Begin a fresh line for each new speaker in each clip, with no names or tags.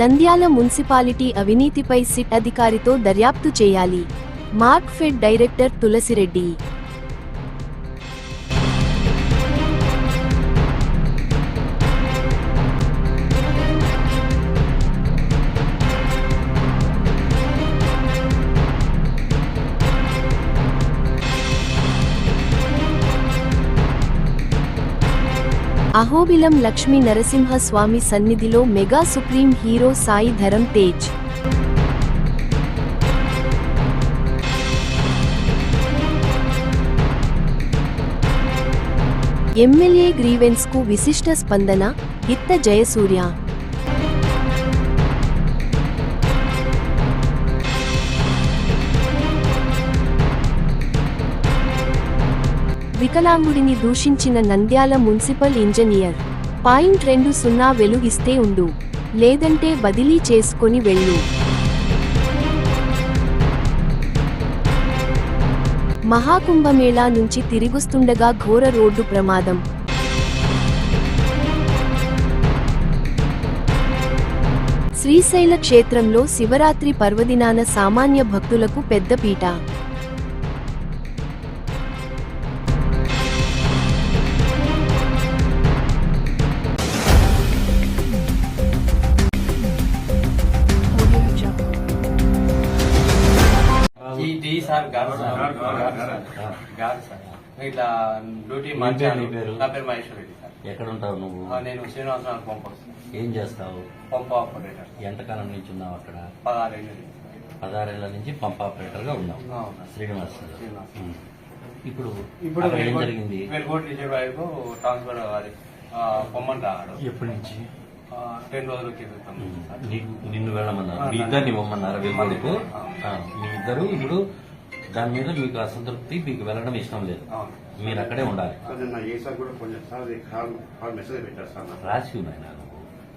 Nandyal municipality అవినీతిపై SIT అధికారితో దర్యాప్తు చేయాలి. మార్క్ఫెడ్ డైరెక్టర్ తులసిరెడ్డి. అహోబిలం లక్ష్మీ నరసింహ స్వామి సన్నిధిలో mega supreme hero Sai Dharam Tej. MLA grievance కు విశిష్ట స్పందన, గిత్త జయసూర్య. వికలాంగుడిని దూషించిన నంద్యాల మున్సిపల్ ఇంజనీర్. .20 వెలుగిస్తే ఉండు, లేదంటే బదిలీ చేసుకొని వెళ్ళు. మహాకుంభమేళా నుంచి తిరిగొస్తుండగా ఘోర రోడ్డు ప్రమాదం. శ్రీశైల క్షేత్రంలో శివరాత్రి పర్వదినాన సామాన్య భక్తులకు పెద్దపీట.
ఇట్లా డ్యూటీ మార్చాను. నా పేరు మహేశ్వర రెడ్డి సార్.
ఎక్కడ ఉంటావు నువ్వు?
నేను శ్రీనివాసరావు పంప్ హౌస్.
ఏం చేస్తావు?
Pump operator.
ఎంతకాలం నుంచి ఉన్నావు అక్కడ?
16 ఏళ్ళు.
16 ఏళ్ల నుంచి పంప్ ఆపరేటర్ గా ఉన్నావు శ్రీనివాస్. ఇప్పుడు ఏం జరిగింది?
రిజర్వాయర్ ట్రాన్స్ఫర్ అది పొమ్మని రాడు.
ఎప్పటి నుంచి?
10 రోజుల క్రితం.
నిన్ను వెళ్ళమన్నారు, మీ ఇద్దరిని ఇవ్వమన్నారు వెళ్ళకు. మీ ఇద్దరు ఇప్పుడు దాని మీద మీకు అసంతృప్తి, మీకు వెళ్ళడం ఇష్టం లేదు, మీరు అక్కడే ఉండాలి. రాసివు నాయన,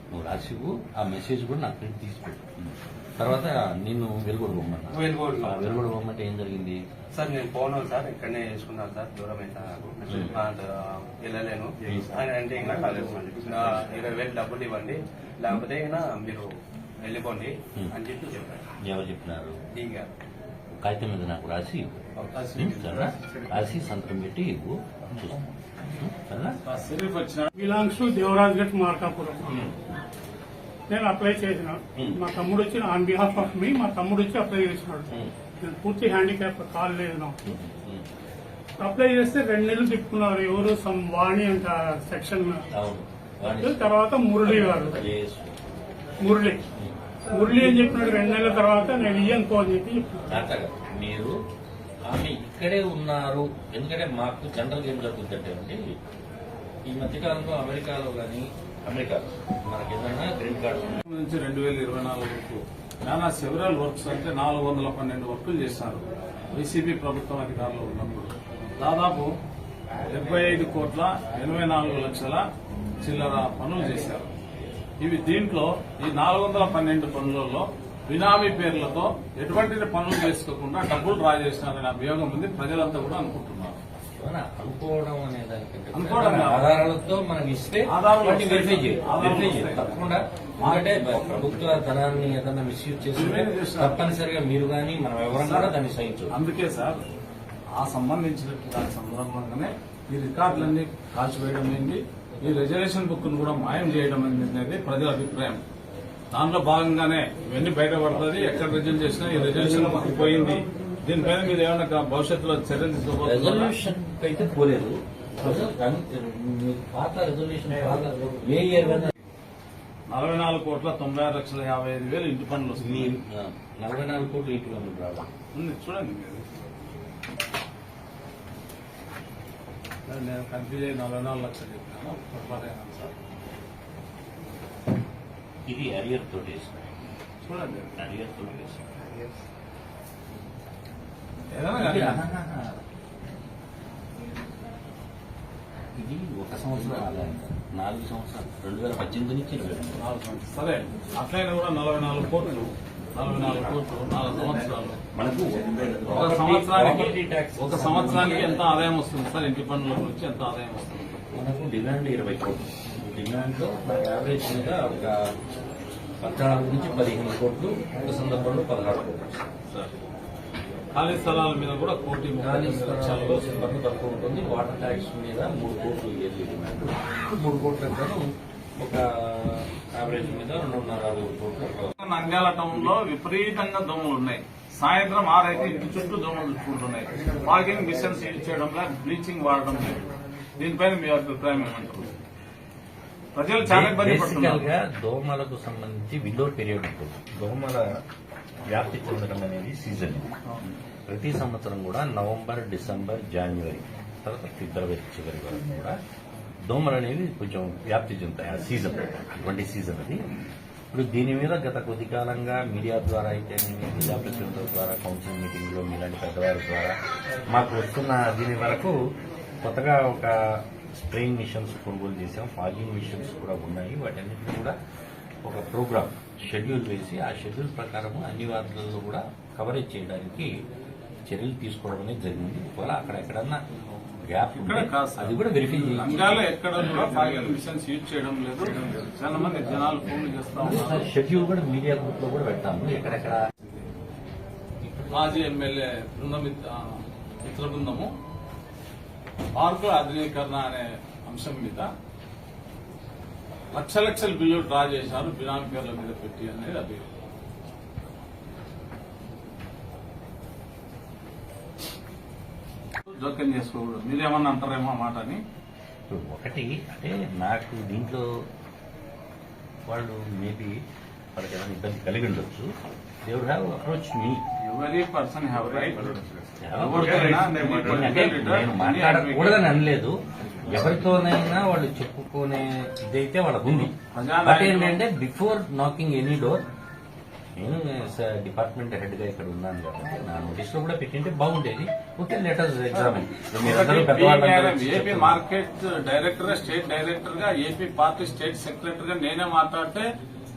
నువ్వు రాసివు. ఆ మెసేజ్ కూడా నాకు ప్రింట్ తీసిపెట్టు. తర్వాత నిన్ను వెలుగుడు పోమన్నా. వెలుగుడు పోమంటే ఏం జరిగింది?
సార్ నేను పోను సార్, ఇక్కడనే చేసుకున్నాను సార్. దూరం అయితే వెళ్ళలేను అంటే ఇంకా కాలేదు. 20,000 డబ్బులు ఇవ్వండి, లేకపోతే మీరు వెళ్ళిపోండి అని చెప్పి చెప్పారు.
ఎవరు చెప్పినారు?
దిగా
కాగితం మీద నాకు రాసి రాసి సంతకం పెట్టి ఇవ్వు.
Belongs to Devaraj Gattu Markapuram. నేను అప్లై చేసిన, మా తమ్ముడు వచ్చి ఆన్ బిహాఫ్ ఆఫ్ మీ మా తమ్ముడు వచ్చి అప్లై చేసినాడు. నేను పూర్తి హ్యాండిక్యాప్, కాల్ లేదు నాకు. అప్లై చేస్తే 2 నెలలు తిప్పుకున్నారు. ఎవరు వాణి అంట సెక్షన్. తర్వాత మురళి గారు, మురళి అని చెప్పినాడు. 2 నెలల తర్వాత నేను ఇయ్యను పో అని చెప్పి
మీరు ఆమె ఇక్కడే ఉన్నారు. ఎందుకంటే మాకు జనరల్ ఏం జరుగుతుందంటే ఈ మధ్యకాలంలో అమెరికాలో కానీ మనకి ఏదైనా గ్రీన్ కార్డు
నుంచి 2024 వరకు నానా సెవరల్ వర్క్స్ అంటే 412 వర్కులు చేశారు. వైసీపీ ప్రభుత్వం అధికారంలో ఉన్నప్పుడు దాదాపు 75,84,00,000 చిల్లర పనులు చేశారు. దీంట్లో ఈ 412 పనులలో బినామీ పేర్లతో ఎటువంటి పనులు చేసుకోకుండా డబ్బులు డ్రా చేసినారనే అభియోగం ఉంది. ప్రజలంతా కూడా అనుకుంటున్నారు.
అనుకోవడం అనే దానికంటే ఆధారాలతో మనం ఇస్తే వెరిఫై చేయాలి తప్పకుండా. ఎందుకంటే ప్రభుత్వ ధనాన్ని ఏదైనా మిస్యూజ్ చేస్తే తప్పనిసరిగా మీరు కానీ మనం ఎవరైనా కూడా దాన్ని సహించు.
అందుకే సార్ ఆ సంబంధించిన దాని సందర్భంగానే ఈ రికార్డులన్నీ కాల్చివేయడం ఏంటి, ఈ రిజర్వేషన్ బుక్ ను కూడా మాయం చేయడం అనేది ప్రజల అభిప్రాయం. దానిలో భాగంగానే ఇవన్నీ బయటపడుతుంది. ఎక్కడ రిజర్వ్ చేసినా ఈ రిజర్వేషన్ బుక్ పోయింది. దీనిపైన మీరు ఏమైనా భవిష్యత్తులో చర్యలు తీసుకోవాలి.
రెజల్యూషన్ అయితే పోలేదు. పాత రెజల్యూషన్
44,96,55,000 ఇంటి పనులు వస్తుంది.
44 కోట్లు ఇంటి పనులు రావాలి.
చూడండి మీరు, నేను కన్ఫ్యూజ్ అయ్యి 44 లక్షలు చెప్పాను. పొరపాటైనా సార్.
ఇది అరియర్ తోటి
చూడండి,
అరియర్ తోటి ఇది 1 సంవత్సరం ఆదాయం. 4 సంవత్సరాలు 2018 నుంచి
4 సరే. అట్లయినా కూడా 44 కోట్లు 4 సంవత్సరాలు మనకు ఒక సంవత్సరానికి ఎంత ఆదాయం వస్తుంది సార్? ఇంటి పన్నుల నుంచి ఎంత ఆదాయం వస్తుంది?
మనకు డిమాండ్ 20 కోట్లు. డిమాండ్ లో యావరేజ్ మీద ఒక 14 నుంచి 15 కోట్లు, ఒక సందర్భంలో 16 కోట్లు.
ఖాళీ స్థలాల మీద కూడా 1,30,00,000
వరకు తక్కువ ఉంటుంది. వాటర్ ట్యాక్స్ మీద 3 కోట్లు ఇయర్లీ డిమాండ్. 3 కోట్ల గాను ఒక యావరేజ్ మీద 2.5 కోట్లు.
నంద్యాల టౌన్ లో విపరీతంగా దోమలు ఉన్నాయి. సాయంత్రం 6 అయితే ఇంటి చుట్టూ దోమలు చుట్టుకుంటున్నాయి. ఫాగింగ్ మిషన్స్ యూజ్ చేయడంలో బ్లీచింగ్ వాడడం లేదు. దీనిపైన మీ అభిప్రాయం ఏమంటారు? ప్రజలు చాలా ఇబ్బంది
బేసికల్
పడుతున్నారు.
గా దోమలకు సంబంధించి విండో పీరియడ్ ఉంటుంది. దోమల వ్యాప్తి చెందడం అనేది సీజన్. ప్రతి సంవత్సరం కూడా నవంబర్, డిసెంబర్, జనవరి తర్వాత ఫిబ్రవరి చివరి వరకు కూడా దోమలు అనేవి కొంచెం వ్యాప్తి చెందుతాయి. ఆ సీజన్, ఇటువంటి సీజన్ అది. ఇప్పుడు దీని మీద గత కొద్ది కాలంగా మీడియా ద్వారా అయితే ప్రజాప్రతినిధుల ద్వారా, కౌన్సిల్ మీటింగ్ లో మీలాంటి పెద్దవారి ద్వారా మాకు వస్తున్న దీని వరకు కొత్తగా ఒక స్ప్రేయింగ్ మిషన్స్ కొనుగోలు చేసాం. ఫాగింగ్ మిషన్స్ కూడా ఉన్నాయి. వాటన్నిటిని కూడా ఒక ప్రోగ్రామ్ షెడ్యూల్ వేసి ఆ షెడ్యూల్ ప్రకారం అన్ని వార్డులలో కూడా కవరేజ్ చేయడానికి చర్యలు తీసుకోవడం అనేది జరిగింది. ఒకవేళ అక్కడ ఎక్కడన్నా గ్యాప్
ఇక్కడ కాదు సార్.
అది కూడా వెరిఫై
నంద్యాల ఎక్కడ కూడా ఫాగింగ్ మిషన్స్ యూజ్ చేయడం లేదు. చాలా మంది జనాలు ఫోన్లు చేస్తా ఉన్నారు.
షెడ్యూల్ కూడా మీడియా గ్రూప్ లో కూడా పెడతాము. ఎక్కడెక్కడ
మాజీ ఎమ్మెల్యే మిత్ర బృందము పార్కుల ఆధునీకరణ అనే అంశం మీద లక్షల బిల్లులు డ్రా చేశారు, బినామీ పేర్ల మీద పెట్టి అనేది అభియోగం. జోక్యం చేసుకోకూడదు. మీరేమన్నా అంటారేమో ఆ మాట అని.
ఇప్పుడు ఒకటి అంటే నాకు దీంట్లో వాళ్ళు మేబీ వాళ్ళకి ఏదైనా ఇబ్బంది కలిగి ఉండొచ్చు. They would have approach me.
Every person have right.
అంటే నేను మాట్లాడకూడదని అనలేదు. ఎవరితోనైనా వాళ్ళు చెప్పుకునే ఇదైతే వాళ్ళకు ఉంది. బట్ ఏంటంటే బిఫోర్ నాకింగ్ ఎనీ డోర్, నేను డిపార్ట్మెంట్ హెడ్ గా ఇక్కడ ఉన్నాను కాబట్టి నా నోటీస్ లో కూడా పెట్టింటే బాగుండేది. Okay, letters examine.
AP market director గా, స్టేట్ డైరెక్టర్ గా, ఏపీ పార్టీ స్టేట్ సెక్రటరీ గా నేనే మాట్లాడితే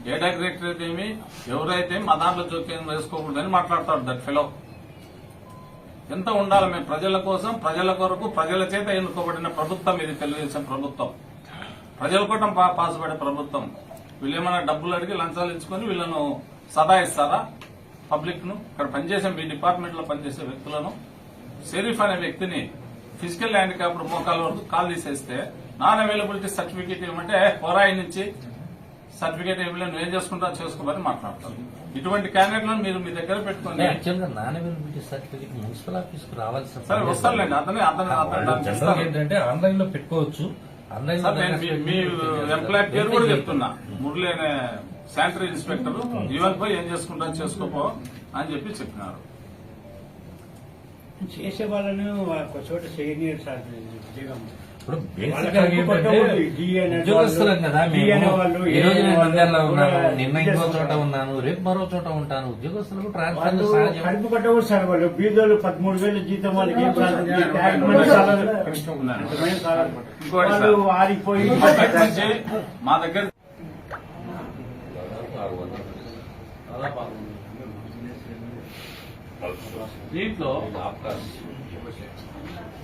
ఏ డైరెక్టర్ అయితే ఏమి, ఎవరైతే మా దాంట్లో జోక్యం వేసుకోకూడదని మాట్లాడతాడు దట్ ఫెలో. ఎంత ఉండాలి? మేము ప్రజల కోసం, ప్రజల కొరకు, ప్రజల చేత ఎన్నుకోబడిన ప్రభుత్వం ఇది, తెలుగుదేశం ప్రభుత్వం. ప్రజల కోసం పాసుపడే ప్రభుత్వం. వీళ్ళు ఏమైనా డబ్బులు అడిగి లంచాలు ఇచ్చుకొని వీళ్ళను సదాయిస్తారా పబ్లిక్ ను? ఇక్కడ పనిచేసే మీ డిపార్ట్మెంట్ లో పనిచేసే వ్యక్తులను, షరీఫ్ అనే వ్యక్తిని ఫిజికల్ హ్యాండిక్యాప్డ్ మోకాల వరకు కాల్ తీసేస్తే నాన్ అవైలబిలిటీ సర్టిఫికేట్ ఏమంటే పోరాయి నుంచి సర్టిఫికేట్ ఏమి నువ్వు ఏం చేసుకుంటా చేసుకోమని మాట్లాడతారు. ఇటువంటి క్యాండిడేట్లను మీరు మీ దగ్గర పెట్టుకుని
యాక్చువల్గా non availability certificate municipal office కు రావాల్సిన
సరే వస్తారులేండి. అతనే
జనరల్ ఏంటంటే ఆన్లైన్ లో పెట్టుకోవచ్చు. ఆన్లైన్
సార్ నేను మీ ఎంప్లాయ్ పేరు కూడా చెప్తున్నా. మురళి అనే శానిటరీ ఇన్స్పెక్టర్ ఈవెన్ పోయి ఏం చేసుకుంటా చేసుకోపో అని చెప్పినారు.
చేసే వాళ్ళని ఒక చోట చేయనీయరు సార్.
ఇప్పుడు బేసిక్ గా ఏంటంటే ఉద్యోగస్తులం కదా మేము. ఈ రోజు నేను నంద్యాలలో ఉన్నాను, నిన్న ఇంకో చోట ఉన్నాను, రేపు మరో చోట ఉంటాను. ఉద్యోగస్తులకు ట్రాన్స్ఫర్ సహజం.
కడుపు కట్టకూడదు సార్. వాళ్ళు బీదోళ్ళు 13,000 జీతం వాళ్ళకి ఏం వాళ్ళు ఆరిపోయి
మా దగ్గర దీంట్లో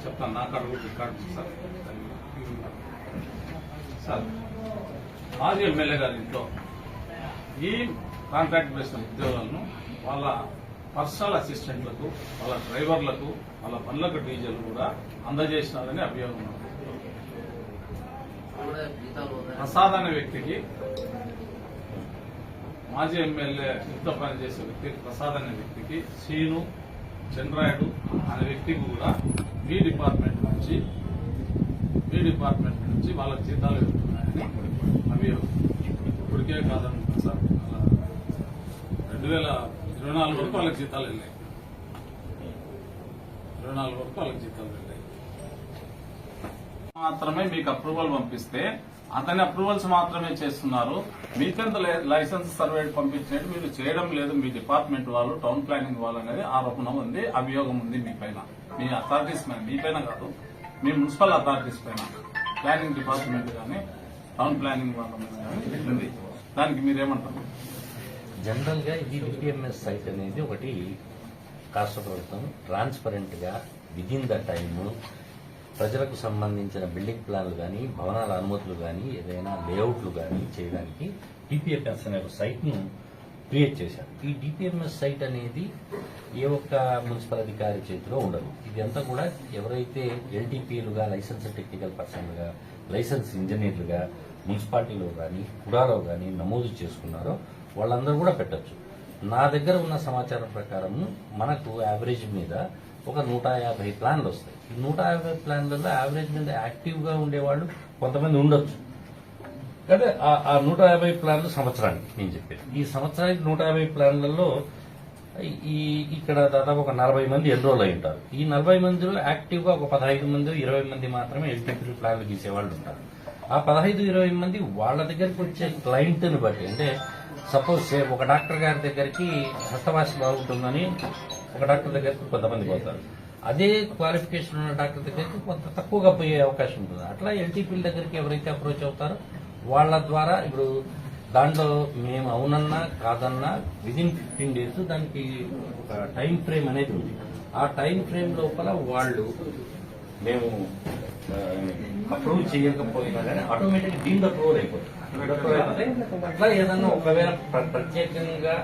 చెప్తాను. నాకు అడుగు రికార్డు సార్. మాజీ ఎమ్మెల్యే గారి ఇంట్లో ఈ కాంట్రాక్ట్ బేస్డ్ ఉద్యోగులను వాళ్ళ పర్సనల్ అసిస్టెంట్లకు, వాళ్ళ డ్రైవర్లకు, వాళ్ళ బండ్లకు డీజిల్ కూడా అందజేసినారని అభియోగం. ప్రసాద్ అనే వ్యక్తికి, మాజీ ఎమ్మెల్యే ఇంట్లో పనిచేసే వ్యక్తి ప్రసాద్ అనే వ్యక్తికి, శ్రీను చంద్రాయుడు అనే వ్యక్తికి కూడా మీ డిపార్ట్మెంట్ నుంచి వాళ్ళకి జీతాలు ఇస్తున్నాయని అభియోగం. ఇప్పటికే కాదనుకుంటా సార్, 2024 వరకు వాళ్ళకి జీతాలు వెళ్ళాయి. 24 వరకు వాళ్ళకి జీతాలు వెళ్ళాయి. మాత్రమే మీకు అప్రూవల్ పంపిస్తే అతని అప్రూవల్స్ మాత్రమే చేస్తున్నారు. మీకెంత లైసెన్స్ సర్వే పంపించినట్టు మీరు చేయడం లేదు. మీ డిపార్ట్మెంట్ వాళ్ళు, టౌన్ ప్లానింగ్ వాళ్ళు అనేది ఆరోపణ ఉంది, అభియోగం ఉంది మీ పైన, మీ అథారిటీస్ పైన. మీ పైన కాదు, మీ మున్సిపల్ అథారిటీస్ పైన, ప్లానింగ్ డిపార్ట్మెంట్ కానీ టౌన్ ప్లానింగ్ వాళ్ళ మీద కానీ ఉంది. దానికి మీరేమంటారు?
జనరల్ గా ఇది డిపిఎంఎస్ సైట్ అనేది ఒకటి రాష్ట్ర ప్రభుత్వం ట్రాన్స్పరెంట్ గా విదిన్ ద టైమ్ ప్రజలకు సంబంధించిన బిల్డింగ్ ప్లాన్లు కానీ భవనాల అనుమతులు కానీ ఏదైనా లేఅవుట్లు కానీ చేయడానికి డిపిఎంఎస్ అనే ఒక సైట్ను క్రియేట్ చేశారు. ఈ డిపిఎంఎస్ సైట్ అనేది ఏ ఒక్క మున్సిపల్ అధికారి చేతిలో ఉండదు. ఇదంతా కూడా ఎవరైతే ఎల్టీపీలుగా లైసెన్స్ టెక్నికల్ పర్సన్లుగా లైసెన్స్ ఇంజనీర్లుగా మున్సిపాలిటీలో కానీ కుడాలో కానీ నమోదు చేసుకున్నారో వాళ్ళందరూ కూడా పెట్టచ్చు. నా దగ్గర ఉన్న సమాచారం ప్రకారం మనకు యావరేజ్ మీద ఒక 150 ప్లాన్లు వస్తాయి. ఈ 150 ప్లాన్లలో యావరేజ్ మీద యాక్టివ్గా ఉండేవాళ్ళు కొంతమంది ఉండొచ్చు. అంటే ఆ 150 ప్లాన్లు సంవత్సరానికి నేను చెప్పేది. ఈ సంవత్సరానికి 150 ప్లాన్లలో ఇక్కడ దాదాపు ఒక 40 మంది ఎన్రోల్ అయి ఉంటారు. ఈ 40 మందిలో యాక్టివ్గా ఒక 15 మంది 20 మంది మాత్రమే ఎల్టీపీ ప్లాన్లు గీసేవాళ్ళు ఉంటారు. ఆ 15-20 మంది వాళ్ళ దగ్గరికి వచ్చే క్లయింట్ని బట్టి, అంటే సపోజ్ ఒక డాక్టర్ గారి దగ్గరికి హస్తవాసి బాగుంటుందని ఒక డాక్టర్ దగ్గరికి కొంతమంది పోతారు. అదే క్వాలిఫికేషన్ ఉన్న డాక్టర్ దగ్గరికి కొంత తక్కువగా పోయే అవకాశం ఉంటుంది. అట్లా ఎల్టీపీల దగ్గరికి ఎవరైతే అప్రోచ్ అవుతారో వాళ్ళ ద్వారా ఇప్పుడు దాంట్లో మేము అవునన్నా కాదన్నా విదిన్ 15 days దానికి ఒక టైం ఫ్రేమ్ అనేది ఉంది. ఆ టైం ఫ్రేమ్ లోపల వాళ్ళు మేము అప్రూవ్ చేయకపోయినా కానీ ఆటోమేటిక్ డీమ్డ్ అప్రూవల్ అయిపోతుంది. అట్లా ఏదన్నా ఒకవేళ ప్రత్యేకంగా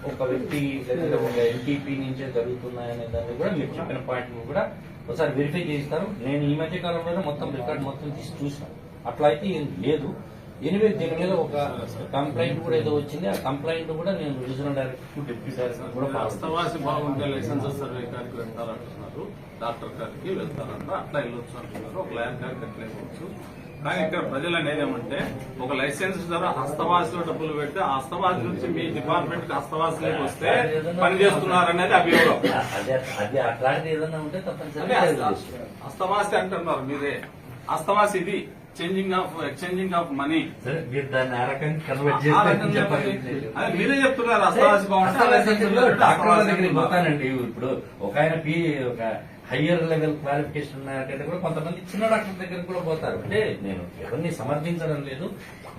ఒక వ్యక్తి లేదా ఒక ఎల్టీపీ నుంచే జరుగుతున్నాయనే దాన్ని కూడా మీరు చెప్పిన పాయింట్ కూడా ఒకసారి వెరిఫై చేస్తారు. నేను ఈ మధ్య కాలంలోనే మొత్తం రికార్డ్ మొత్తం తీసి చూసాను. అట్లా అయితే ఏం లేదు. ఎనివే దీని మీద ఒక కంప్లైంట్ కూడా ఏదో వచ్చింది. ఆ కంప్లైంట్ కూడా నేను రీజనల్ డైరెక్టర్ డిప్యూటీ డైరెక్టర్ కూడా
వాస్తవాసి బాగుంటే లైసెన్స్ సర్వే గారికి వెళ్తారంటున్నారు, డాక్టర్ గారికి వెళ్తారంట, అట్లా వెళ్ళొచ్చు అంటున్నారు. ఒక ల్యాండ్ గారికి అట్లా వెళ్ళవచ్చు. కానీ ఇక్కడ ప్రజలు అనేది ఏమంటే ఒక లైసెన్స్ ధర హస్తవాసిలో డబ్బులు పెడితే ఆ హస్తవాసి నుంచి మీ డిపార్ట్మెంట్ కి హస్తవాసిలోకి వస్తే పని చేస్తున్నారనేది అభియోగం.
అది అట్లాంటిది ఏదైనా ఉంటే తప్పనిసరిగా
హస్తవాసి అంటున్నారు మీరే. హస్తవాసి ఇది ఎక్స్చేంజింగ్ ఆఫ్ మనీ.
మీరు దాన్ని ఆ రకంగా కన్వర్ట్ చేస్తే
మీరే చెప్తున్నారు హస్తవాసి
డాక్టర్ల దగ్గరికి పోతానండి. ఇప్పుడు ఒక ఆయన ఒక హయ్యర్ లెవెల్ క్వాలిఫికేషన్ ఉన్నాయంటే కూడా కొంతమంది చిన్న డాక్టర్ దగ్గర కూడా పోతారు. అంటే నేను ఎవరిని సమర్థించడం లేదు,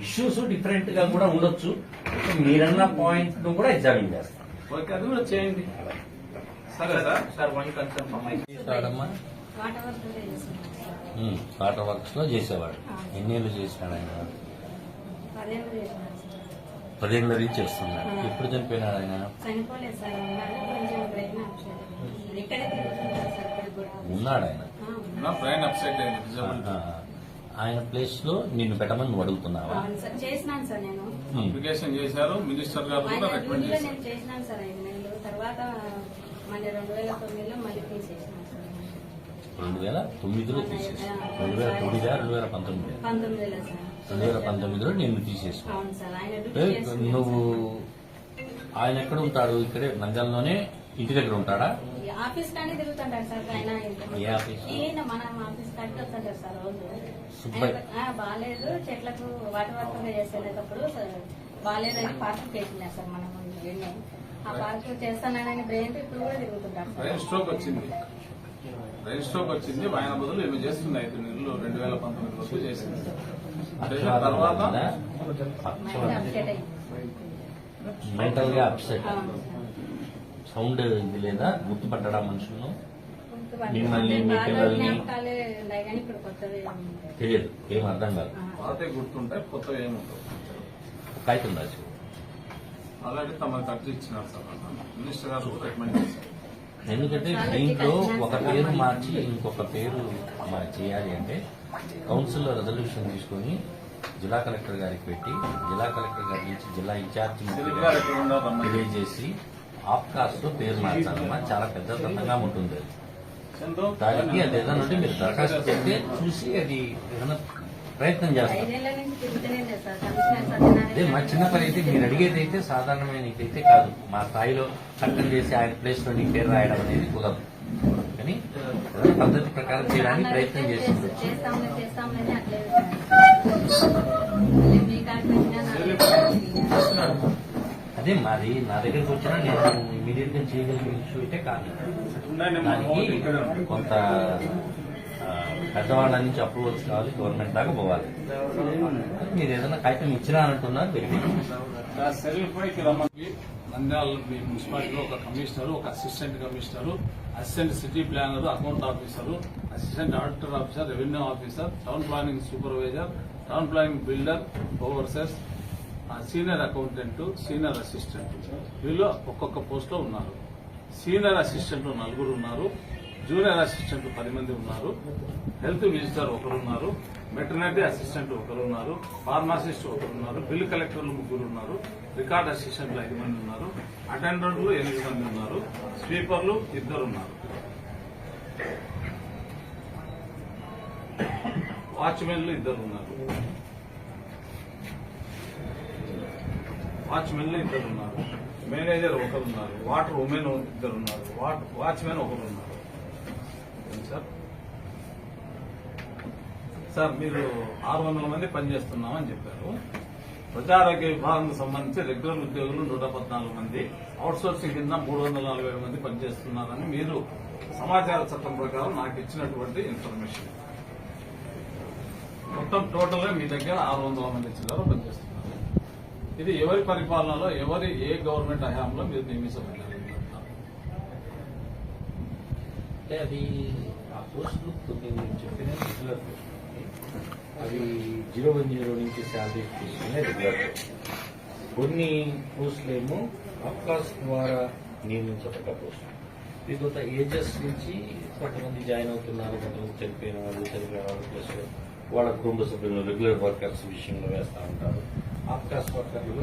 ఇష్యూస్ డిఫరెంట్ గా కూడా ఉండొచ్చు. మీరన్న పాయింట్ ను కూడా ఎగ్జామిన్ చేస్తాం.
ఓకే, అది కూడా చేయండి. సరే sir one concern
water works లో చేసేవాడు. ఎన్నేళ్ళు చేసినాడు ఆయన? 10 ఏళ్ళ నుంచి చేస్తున్నాడు. ఎప్పుడు చనిపోయినాడు ఆయన? ఉన్నాడు ఆయన.
బ్రెయిన్ అప్సెట్
ఆయన ప్లేస్ లో నిన్ను పెట్టమని నువ్వు అడుగుతున్నావా?
చేసినాను సార్. నేను
అప్లికేషన్ చేశారు, మినిస్టర్ గారు కూడా రికమెండ్ చేశారు.
నేను చేసినాను సార్ 5 నెలలు. తర్వాత మళ్ళీ 2009లో మళ్ళీ తీసేసినాను సార్.
2009లో తీసేసాను. 2019 2019లో నిన్ను తీసేసాను.
అవును సార్. ఆయన
నువ్వు ఆయన ఎక్కడ ఉంటాడు? ఇక్కడే నంగల్లోనే ఇంటి దగ్గర ఉంటాడా?
ఆఫీస్ కానీ తిరుగుతుంటారు సార్. ఆయన
ఏ ఆఫీస్?
ఈయన మన ఆఫీస్ కానీ వస్తుంటారు సార్ రోజు. బాగాలేదు, చెట్లకు వాటర్ వర్క్ చేసేటప్పుడు బాగాలేదని పార్క్ చేసినారు సార్. మనం ఆ పార్క్ చేస్తానని బ్రెయిన్ ఇప్పుడు కూడా తిరుగుతుంటారు.
బ్రెయిన్ స్ట్రోక్ వచ్చింది. ఆయన బదులు ఏమి చేస్తుంది 5 నెలలు 2019 వరకు చేసింది. తర్వాత
మెంటల్ గా అప్సెట్, సౌండ్ ఇది లేదా గుర్తుపట్టడా మనుషులను? మిమ్మల్ని మీ పిల్లల్ని తెలియదు, ఏం అర్థం కాదు.
పాతే గుర్తుంటాయి, కొత్త ఏముంటాయి.
కాగితం రాసి
ఆల్రెడీ తమకు అర్జీ ఇచ్చినారు సార్. మినిస్టర్ గారు రికమెండ్ చేశారు.
ఎందుకంటే దీంట్లో ఒక పేరు మార్చి ఇంకొక పేరు చేయాలి అంటే కౌన్సిల్లో రెజల్యూషన్ తీసుకొని జిల్లా కలెక్టర్ గారికి పెట్టి జిల్లా కలెక్టర్ గారి నుంచి జిల్లా ఇన్ఛార్జి తెలియజేసి ఆప్కాస్ట్ లో పేరు మార్చాలమ్మా. చాలా పెద్ద తతంగా ఉంటుంది. దానికి అది ఏదైనా ఉంటే మీరు దరఖాస్తు చేస్తే చూసి అది ఏదైనా ప్రయత్నం చేస్తాం. అదే మా చిన్న పని అయితే మీరు అడిగేది అయితే సాధారణమైన ఇదైతే కాదు. మా స్థాయిలో చట్టం చేసి ఆయన ప్లేస్ లో నీ పేరు రాయడం అనేది కుదరదు. కానీ పద్ధతి ప్రకారం చేయడానికి ప్రయత్నం చేస్తుంది. అదే మాది నా దగ్గరికి వచ్చినా నేను ఇమీడియట్ గా చేయగలిగిన ఇష్యూ అయితే కాదు. దానికి కొంత పెద్దవాళ్ళ నుంచి అప్రూవల్స్ కావాలి, గవర్నమెంట్ దాకా పోవాలి. మీరు ఏదైనా కాగితం ఇచ్చినారంటున్నారు
నంద్యాల మున్సిపాలిటీలో ఒక కమిషనర్, ఒక assistant commissioner, assistant city planar, account officer, assistant auditor officer, revenue officer, town planning supervisor, town planning builder, ఓవర్సెస్, senior accountant, senior assistant, వీళ్ళు ఒక్కొక్క పోస్ట్ లో ఉన్నారు. సీనియర్ అసిస్టెంట్ 4 ఉన్నారు, జూనియర్ అసిస్టెంట్ 10 మంది ఉన్నారు, హెల్త్ విజిటర్ 1 ఉన్నారు, వెటర్నరీ అసిస్టెంట్ 1 ఉన్నారు, pharmacist 1 ఉన్నారు, బిల్ కలెక్టర్లు 3 ఉన్నారు, రికార్డ్ అసిస్టెంట్లు 5 మంది ఉన్నారు, అటెండెంట్లు 8 మంది ఉన్నారు, స్వీపర్లు 2 ఉన్నారు, వాచ్మెన్లు 2 ఉన్నారు, మేనేజర్ 1 ఉన్నారు, వాటర్ ఉమెన్ 2 ఉన్నారు, వాచ్మెన్ 1 ఉన్నారు. సార్ మీరు 600 మంది పనిచేస్తున్నామని చెప్పారు. ప్రజారోగ్య విభాగం సంబంధించి రెగ్యులర్ ఉద్యోగులు 114 మంది, అవుట్సోర్సింగ్ కింద 347 మంది పనిచేస్తున్నారని మీరు సమాచార చట్టం ప్రకారం నాకు ఇచ్చినటువంటి ఇన్ఫర్మేషన్. మొత్తం టోటల్ గా మీ దగ్గర 600 మంది చిల్లర పనిచేస్తున్నారు. ఇది ఎవరి పరిపాలనలో, ఏ గవర్నమెంట్ హయాంలో మీరు నియమించబడ్డారు?
అంటే అది ఆ పోస్టులు కొన్ని చెప్పిన రెగ్యులర్ పోస్టులు, అవి 010 నుంచి శాలరీ తీసుకునే రెగ్యులర్ పోస్ట్. కొన్ని పోస్టులు ఏమో అవకాశం ద్వారా నియమించబడ్డ పోస్టులు. విగత ఏజెస్ నుంచి కొంతమంది జాయిన్ అవుతున్నారు, కొంతమంది చనిపోయిన వాళ్ళు ప్లస్ వాళ్ళ కుటుంబ సభ్యులు రెగ్యులర్ వర్కర్స్ విషయంలో వేస్తా ఉంటారు. అవకాశ వర్కర్లు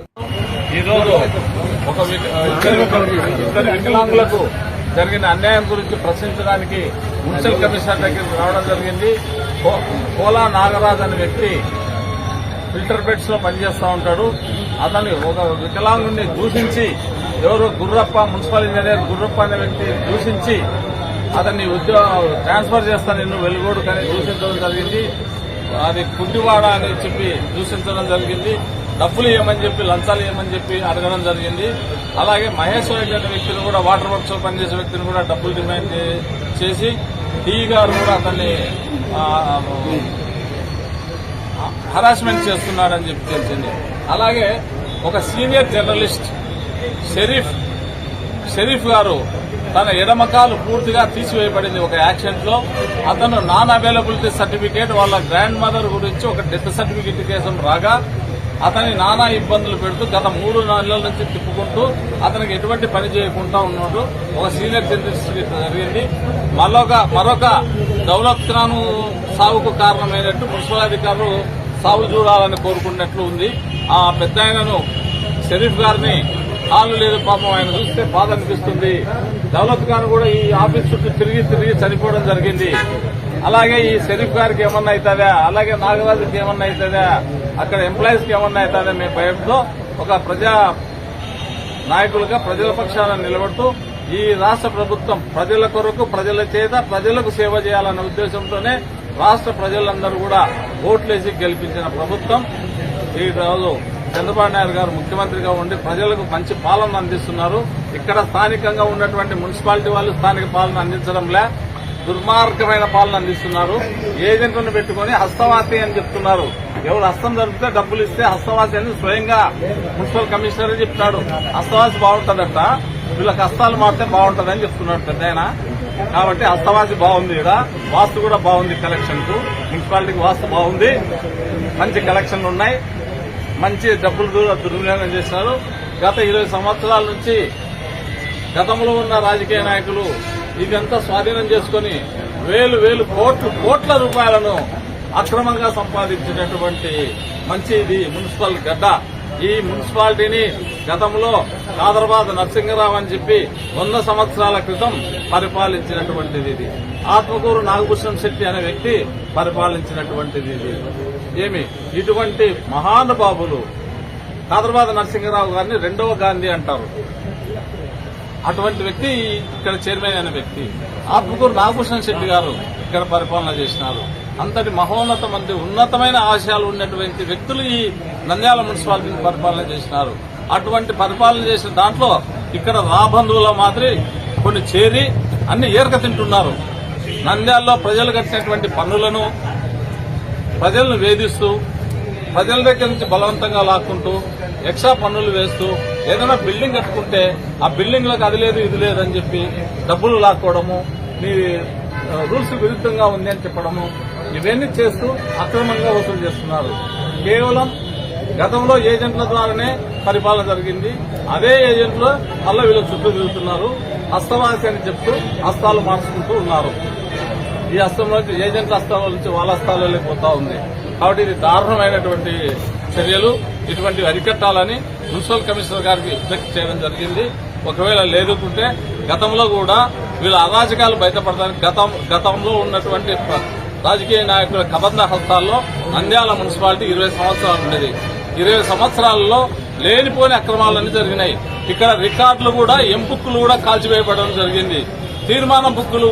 ఈరోజు ఇద్దరు వికలాంగులకు జరిగిన అన్యాయం గురించి ప్రశ్నించడానికి మున్సిపల్ కమిషనర్ దగ్గరికి రావడం జరిగింది. కోలా నాగరాజ్ అనే వ్యక్తి ఫిల్టర్ బెడ్స్ లో పనిచేస్తూ ఉంటాడు. అతను ఒక వికలాంగుడిని దూషించి, ఎవరు గుర్రప్ప, మున్సిపల్ ఇంజనీర్ గుర్రప్ప అనే వ్యక్తి దూషించి అతన్ని ట్రాన్స్ఫర్ చేస్తాను నిన్ను వెలుగోడు కానీ దూషించడం జరిగింది. అది కుంటివాడ అని చెప్పి దూషించడం జరిగింది. డబ్బులు ఇవ్వమని చెప్పి, లంచాలు ఇవ్వమని చెప్పి అడగడం జరిగింది. అలాగే మహేష్ రెడ్డి అనే వ్యక్తిని కూడా, వాటర్ వర్క్స్ లో పనిచేసే వ్యక్తిని కూడా డబ్బులు డిమాండ్ చేసి డి గారు కూడా అతన్ని హరాస్మెంట్ చేస్తున్నాడని చెప్పి తెలిసింది. అలాగే ఒక సీనియర్ జర్నలిస్ట్ షరీఫ్ గారు తన ఎడమకాలు పూర్తిగా తీసివేయబడింది ఒక యాక్సిడెంట్ లో. అతను నాన్ అవైలబిలిటీ సర్టిఫికేట్ వాళ్ళ గ్రాండ్ మదర్ గురించి ఒక డెత్ సర్టిఫికేట్ కోసం రాగా అతని నానా ఇబ్బందులు పెడుతూ గత 3 నెలల నుంచి తిప్పుకుంటూ అతనికి ఎటువంటి పని చేయకుండా ఉన్నాడు. ఒక సీనియర్ జర్నలిస్ట్ జరిగింది. మరొక దౌలత్ ఖాన్ సావుకు కారణమైనట్టు మున్సిపల్ అధికారులు సాగు చూడాలని కోరుకున్నట్లు ఉంది. ఆ పెద్ద ఆయనను షరీఫ్ గారిని కాళ్ళు లేదు పాపం, ఆయన చూస్తే బాధ అనిపిస్తుంది. దౌలత్ ఖాన్ కూడా ఈ ఆఫీస్ చుట్టూ తిరిగి చనిపోవడం జరిగింది. అలాగే ఈ షరీఫ్ గారికి ఏమన్నా అవుతుందా, అలాగే నాగరాజుకి ఏమన్నా అవుతుందా, అక్కడ ఎంప్లాయీస్ కి ఏమన్నా అవుతుందా మీ భయంతో ఒక ప్రజా నాయకులుగా ప్రజల పక్షాన నిలబడుతూ ఈ రాష్ట్ర ప్రభుత్వం ప్రజల కొరకు, ప్రజల చేత, ప్రజలకు సేవ చేయాలన్న ఉద్దేశంతోనే రాష్ట్ర ప్రజలందరూ కూడా ఓట్లేసి గెలిపించిన ప్రభుత్వం. ఈ రోజు చంద్రబాబు నాయుడు గారు ముఖ్యమంత్రిగా ఉండి ప్రజలకు మంచి పాలన అందిస్తున్నారు. ఇక్కడ స్థానికంగా ఉన్నటువంటి మున్సిపాలిటీ వాళ్ళు స్థానిక పాలన అందించడంలే, దుర్మార్గమైన పాలన అందిస్తున్నారు. ఏజెంట్లను పెట్టుకుని హస్తవాసి అని చెప్తున్నారు. ఎవరు హస్తం జరిపితే డబ్బులు ఇస్తే హస్తవాసి అని స్వయంగా మున్సిపల్ కమిషనర్ చెప్తాడు. హస్తవాసి బాగుంటుందట, వీళ్ళకి హస్తాలు మారితే బాగుంటుందని చెప్తున్నాడు పెద్ద ఆయన. కాబట్టి హస్తవాసి బాగుంది, ఇక్కడ వాస్తు కూడా బాగుంది. కలెక్షన్ కు మున్సిపాలిటీకి వాస్తు బాగుంది, మంచి కలెక్షన్లు ఉన్నాయి, మంచి డబ్బులు దుర్వినియోగం చేస్తున్నారు. గత 20 సంవత్సరాల నుంచి గతంలో ఉన్న రాజకీయ నాయకులు ఇదంతా స్వాధీనం చేసుకుని వేలు కోట్ల రూపాయలను అక్రమంగా సంపాదించినటువంటి మంచి ఇది మున్సిపల్ గడ్డ. ఈ మున్సిపాలిటీని గతంలో హైదరాబాద్ నరసింహరావు అని చెప్పి 100 సంవత్సరాల క్రితం పరిపాలించినటువంటిది ఇది. ఆత్మకూరు నాగభూషణం శెట్టి అనే వ్యక్తి పరిపాలించినటువంటిది ఇది. ఇటువంటి మహానుభావులు హైదరాబాద్ నరసింహరావు గారిని 2వ గాంధీ అంటారు. అటువంటి వ్యక్తి ఇక్కడ చైర్మన్ అయిన వ్యక్తి. ఆత్మకూరు నాగభూషణం శెట్టి గారు ఇక్కడ పరిపాలన చేసినారు. అంతటి ఉన్నతమైన ఆశయాలు ఉన్నటువంటి వ్యక్తులు ఈ నంద్యాల మున్సిపాలిటీని పరిపాలన చేసినారు. అటువంటి పరిపాలన చేసిన దాంట్లో ఇక్కడ రాబంధువుల మాదిరి కొన్ని చేరి అన్ని ఏరక తింటున్నారు. నంద్యాలలో ప్రజలు కట్టినటువంటి పన్నులను ప్రజలను వేధిస్తూ ప్రజల దగ్గర నుంచి బలవంతంగా లాక్కుంటూ ఎక్స్ట్రా పన్నులు వేస్తూ ఏదైనా బిల్డింగ్ కట్టుకుంటే ఆ బిల్డింగ్లకు అది లేదు ఇది లేదని చెప్పి డబ్బులు లాక్కోవడము, మీ రూల్స్ విరుద్ధంగా ఉంది అని చెప్పడము, ఇవన్నీ చేస్తూ అక్రమంగా వసూలు చేస్తున్నారు. కేవలం గతంలో ఏజెంట్ల ద్వారానే పరిపాలన జరిగింది. అదే ఏజెంట్లు మళ్ళీ వీళ్ళ చుట్టూ తిరుగుతున్నారు. హస్తవాసి అని చెప్తూ హస్తాలు మార్చుకుంటూ ఉన్నారు. ఈ హస్తంలోంచి ఏజెంట్ల హస్తాల నుంచి వాళ్ళ హస్తాలలో పోతా ఉంది. కాబట్టి ఇది దారుణమైనటువంటి చర్యలు. ఇటువంటివి అరికట్టాలని మున్సిపల్ కమిషనర్ గారికి విజ్ఞప్తి చేయడం జరిగింది. ఒకవేళ లేదుకుంటే గతంలో కూడా వీళ్ళ అరాజకాలు బయటపడడానికి గతంలో ఉన్నటువంటి రాజకీయ నాయకుల కబంధ హస్తాల్లో నంద్యాల మున్సిపాలిటీ 20 సంవత్సరాలు ఉండేది. 20 సంవత్సరాలలో లేనిపోని అక్రమాలన్నీ జరిగినాయి. ఇక్కడ రికార్డులు కూడా ఎంబుక్కులు కూడా కాల్చివేయబడడం జరిగింది. తీర్మానం బుక్కులు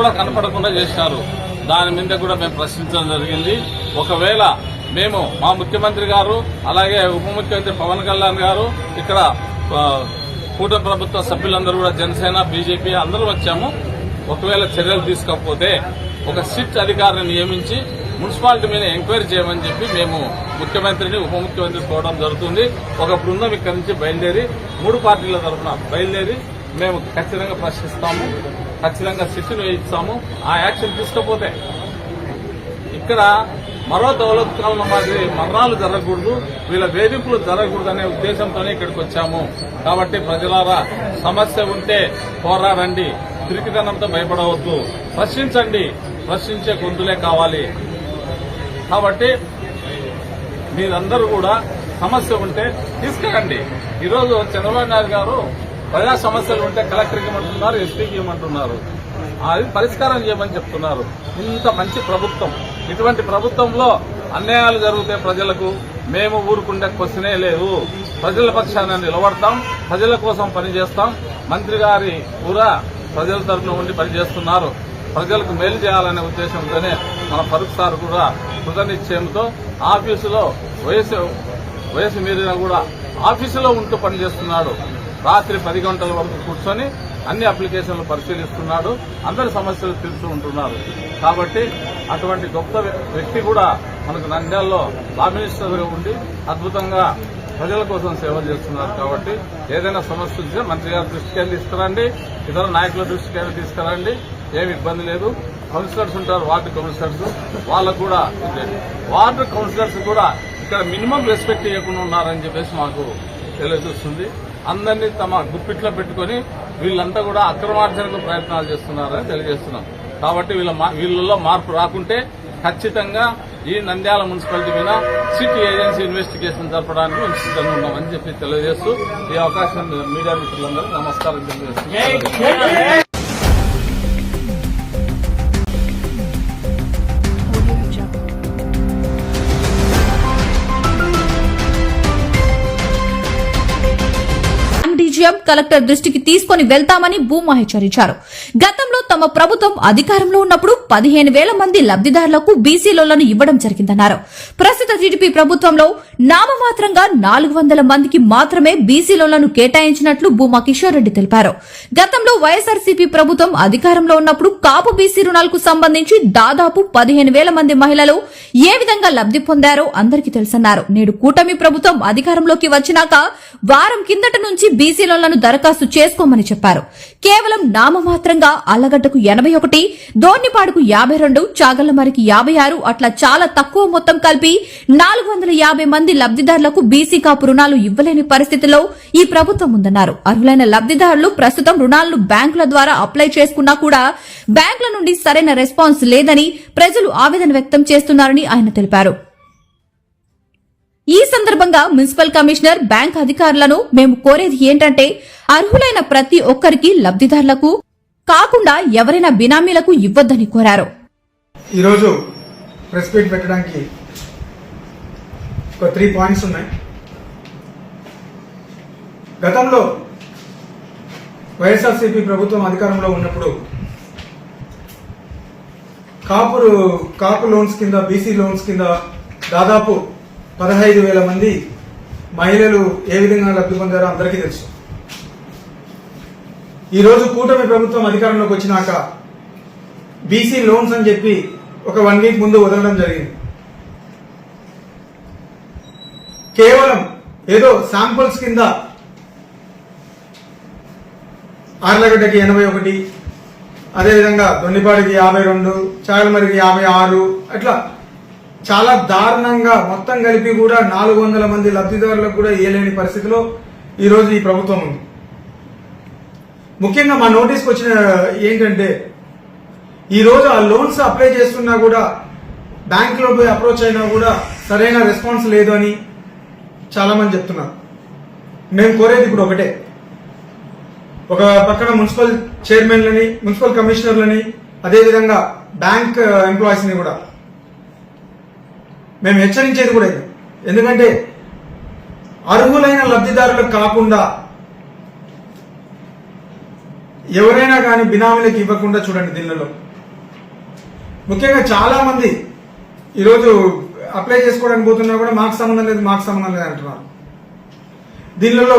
కూడా కనపడకుండా చేశారు. దాని మీద కూడా మేము ప్రశ్నించడం జరిగింది. ఒకవేళ మేము మా ముఖ్యమంత్రి గారు అలాగే ఉప ముఖ్యమంత్రి పవన్ కళ్యాణ్ గారు ఇక్కడ కూటమి ప్రభుత్వ సభ్యులందరూ కూడా జనసేన బీజేపీ అందరూ వచ్చాము. ఒకవేళ చర్యలు తీసుకోకపోతే ఒక సిట్ అధికారిని నియమించి మున్సిపాలిటీ మీద ఎంక్వైరీ చేయమని చెప్పి మేము ముఖ్యమంత్రిని ఉప ముఖ్యమంత్రి కోవడం జరుగుతుంది. ఒక బృందం ఇక్కడి నుంచి బయలుదేరి 3 పార్టీల తరఫున బయలుదేరి మేము ఖచ్చితంగా ప్రశ్నిస్తాము, ఖచ్చితంగా సిట్ను వేయిస్తాము. ఆ యాక్షన్ తీసుకోకపోతే ఇక్కడ మరో దౌలత్కాలం మాదిరి మరణాలు జరగకూడదు, వీళ్ళ వేధింపులు జరగకూడదు అనే ఉద్దేశంతోనే ఇక్కడికి వచ్చాము. కాబట్టి ప్రజలారా, సమస్య ఉంటే పోరాడండి, తిరిగితనంతో భయపడవద్దు, ప్రశ్నించండి, ప్రశ్నించే గొంతులే కావాలి. కాబట్టి మీరందరూ కూడా సమస్య ఉంటే తీసుకురండి. ఈరోజు చంద్రబాబు నాయుడు గారు ప్రజా సమస్యలు ఉంటే కలెక్టర్కి ఇవ్వమంటున్నారు, ఎస్పీకి ఇవ్వమంటున్నారు, అది పరిష్కారం చేయమని చెప్తున్నారు. ఇంత మంచి ప్రభుత్వం, ఇటువంటి ప్రభుత్వంలో అన్యాయాలు జరిగితే ప్రజలకు మేము ఊరుకుండే క్వశ్చనే లేదు. ప్రజల పక్షాన నిలబడతాం, ప్రజల కోసం పనిచేస్తాం. మంత్రి గారి కూడా ప్రజల తరఫున ఉండి పనిచేస్తున్నారు. ప్రజలకు మేలు చేయాలనే ఉద్దేశంతోనే మన ఫరూక్ సార్ కూడా కృతనిశ్చయంతో ఆఫీసులో వయసు మీరిన కూడా ఆఫీసులో ఉంటూ పనిచేస్తున్నాడు. రాత్రి 10 గంటల వరకు కూర్చొని అన్ని అప్లికేషన్లు పరిశీలిస్తున్నాడు, అందరి సమస్యలు తీర్చు ఉంటున్నారు. కాబట్టి అటువంటి గొప్ప వ్యక్తి కూడా మనకు నంద్యాలలో లా మినిస్టర్గా ఉండి అద్భుతంగా ప్రజల కోసం సేవలు చేస్తున్నారు. కాబట్టి ఏదైనా సమస్య ఉంటే మంత్రి గారి దృష్టికి తీసుకురండి, ఇతర నాయకుల దృష్టికి తీసుకురండి, ఏమి ఇబ్బంది లేదు. కౌన్సిలర్స్ ఉంటారు, వార్డు కౌన్సిలర్స్, వాళ్ళకు కూడా వార్డు కౌన్సిలర్స్ కూడా ఇక్కడ మినిమం రెస్పెక్ట్ ఇవ్వకుండా ఉన్నారని చెప్పేసి మాకు తెలియజేస్తుంది. అందరినీ తమ గుప్పిట్లో పెట్టుకుని వీళ్ళంతా కూడా అక్రమార్జనకు ప్రయత్నాలు చేస్తున్నారని తెలియజేస్తున్నాం. కాబట్టి వీళ్ళలో మార్పు రాకుంటే ఖచ్చితంగా ఈ నంద్యాల మున్సిపాలిటీ మీద సిటీ ఏజెన్సీ ఇన్వెస్టిగేషన్ జరపడానికి మేము సిద్ధంగా ఉన్నామని చెప్పి తెలియజేస్తూ ఈ అవకాశం మీడియా మిత్రులందరూ నమస్కారం తెలియజేస్తున్నాం.
కలెక్టర్ దృష్టికి తీసుకుని వెళ్తామని భూమా హెచ్చరించారు. గతంలో తమ ప్రభుత్వం అధికారంలో ఉన్నప్పుడు 15,000 మంది లబ్దిదారులకు బీసీలోలను ఇవ్వడం జరిగిందన్నారు. ప్రస్తుత టీడీపీ ప్రభుత్వంలో నామమాత్రంగా 400 మందికి మాత్రమే బీసీలోలను కేటాయించినట్లు భూమా కిషోర్ రెడ్డి తెలిపారు. గతంలో వైఎస్ఆర్సీపీ ప్రభుత్వం అధికారంలో ఉన్నప్పుడు కాపు బీసీ రుణాలకు సంబంధించి దాదాపు 15,000 మంది మహిళలు ఏ విధంగా లబ్ది పొందారో అందరికీ తెలుసన్నారు. నేడు కూటమి ప్రభుత్వం అధికారంలోకి వచ్చినాక వారం కిందట నుంచి బీసీలోలను దరఖాస్తు చేసుకోమని చెప్పారు. కేవలం నామమాత్రంగా అల్లగడ్డకు 81, దోర్నిపాడుకు 52, చాగళ్లమరికి 56 అట్లా చాలా తక్కువ మొత్తం కలిపి 450 మంది లబ్దిదారులకు బీసీ కాపు రుణాలు ఇవ్వలేని పరిస్థితిలో ఈ ప్రభుత్వం ఉందన్నారు. అర్హులైన లబ్దిదారులు ప్రస్తుతం రుణాలను బ్యాంకుల ద్వారా అప్లై చేసుకున్నా కూడా బ్యాంకుల నుండి సరైన రెస్పాన్స్ లేదని ప్రజలు ఆవేదన వ్యక్తం చేస్తున్నారని ఆయన తెలిపారు. ఈ సందర్భంగా మున్సిపల్ కమిషనర్, బ్యాంక్ అధికారులను మేము కోరేది ఏంటంటే అర్హులైన ప్రతి ఒక్కరికి లబ్దిదారులకు కాకుండా ఎవరైనా బినామీలకు ఇవ్వొద్దని కోరారు.
ఈరోజు ప్రెస్ మీట్ పెట్టడానికి ఒక 3 పాయింట్స్ ఉన్నాయి. గతంలో వైఎస్ఆర్సీపీ ప్రభుత్వం అధికారంలో ఉన్నప్పుడు కాపు లోన్స్ కింద, బీసీ లోన్స్ కింద దాదాపు 15,000 మంది మహిళలు ఏ విధంగా లబ్ధి పొందారో అందరికీ తెలుసు. ఈరోజు కూటమి ప్రభుత్వం అధికారంలోకి వచ్చినాక బీసీ లోన్స్ అని చెప్పి ఒక 1 వీక్ ముందు వదలడం జరిగింది. కేవలం ఏదో శాంపుల్స్ కింద ఆర్లగడ్డకి 81, అదేవిధంగా దొన్నిపాడికి 52, చాగలమరికి 56, అట్లా చాలా దారుణంగా మొత్తం కలిపి కూడా 400 మంది లబ్ధిదారులకు కూడా ఇయ్యలేని పరిస్థితిలో ఈరోజు ఈ ప్రభుత్వం ఉంది. ముఖ్యంగా మా నోటీస్కి వచ్చిన ఏంటంటే ఈరోజు ఆ లోన్స్ అప్లై చేస్తున్నా కూడా బ్యాంకులో పోయి అప్రోచ్ అయినా కూడా సరైన రెస్పాన్స్ లేదు అని చాలా మంది చెప్తున్నారు. మేము కోరేది ఇప్పుడు ఒకటే, ఒక పక్కన మున్సిపల్ చైర్మన్లని, మున్సిపల్ కమిషనర్లని, అదేవిధంగా బ్యాంక్ ఎంప్లాయీస్ని కూడా మేము హెచ్చరించేది కూడా ఇది. ఎందుకంటే అర్హులైన లబ్ధిదారులకు కాకుండా ఎవరైనా కానీ బినామీలకు ఇవ్వకుండా చూడండి. దీనిలో ముఖ్యంగా చాలా మంది ఈరోజు అప్లై చేసుకోవడానికి పోతున్నా కూడా మాకు సంబంధం లేదు అంటున్నారు. దీనిలో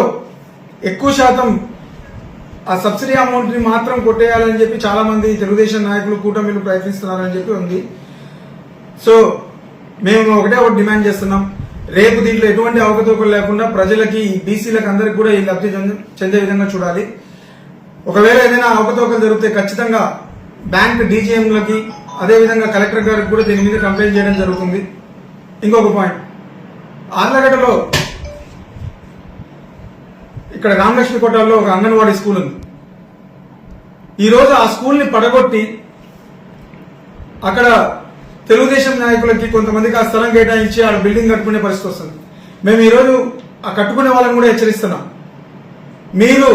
ఎక్కువ శాతం ఆ సబ్సిడీ అమౌంట్ ని మాత్రం కొట్టేయాలని చెప్పి చాలా మంది తెలుగుదేశం నాయకులు, కూటమిలు ప్రయత్నిస్తున్నారని చెప్పి ఉంది. సో మేము ఒకటే డిమాండ్ చేస్తున్నాం, రేపు దీంట్లో ఎటువంటి అవకతవకలు లేకుండా ప్రజలకి, బీసీలకు అందరికి కూడా ఈ లబ్ధి చెందే విధంగా చూడాలి. ఒకవేళ ఏదైనా అవకతవకలు జరిగితే ఖచ్చితంగా బ్యాంక్ డీజీఎంలకి, అదేవిధంగా కలెక్టర్ గారికి కూడా దీని మీద కంప్లైంట్ చేయడం జరుగుతుంది. ఇంకొక పాయింట్, ఆర్లగడ్డలో ఇక్కడ రామలక్ష్మి కోటలో ఒక అంగన్వాడీ స్కూల్ ఉంది. ఈరోజు ఆ స్కూల్ని పడగొట్టి అక్కడ తెలుగుదేశం నాయకులకి కొంతమందికి ఆ స్థలం కేటాయించి ఆ బిల్డింగ్ కట్టుకునే పరిస్థితి వస్తుంది. మేము ఈరోజు ఆ కట్టుకునే వాళ్ళని కూడా హెచ్చరిస్తున్నాం. మీరు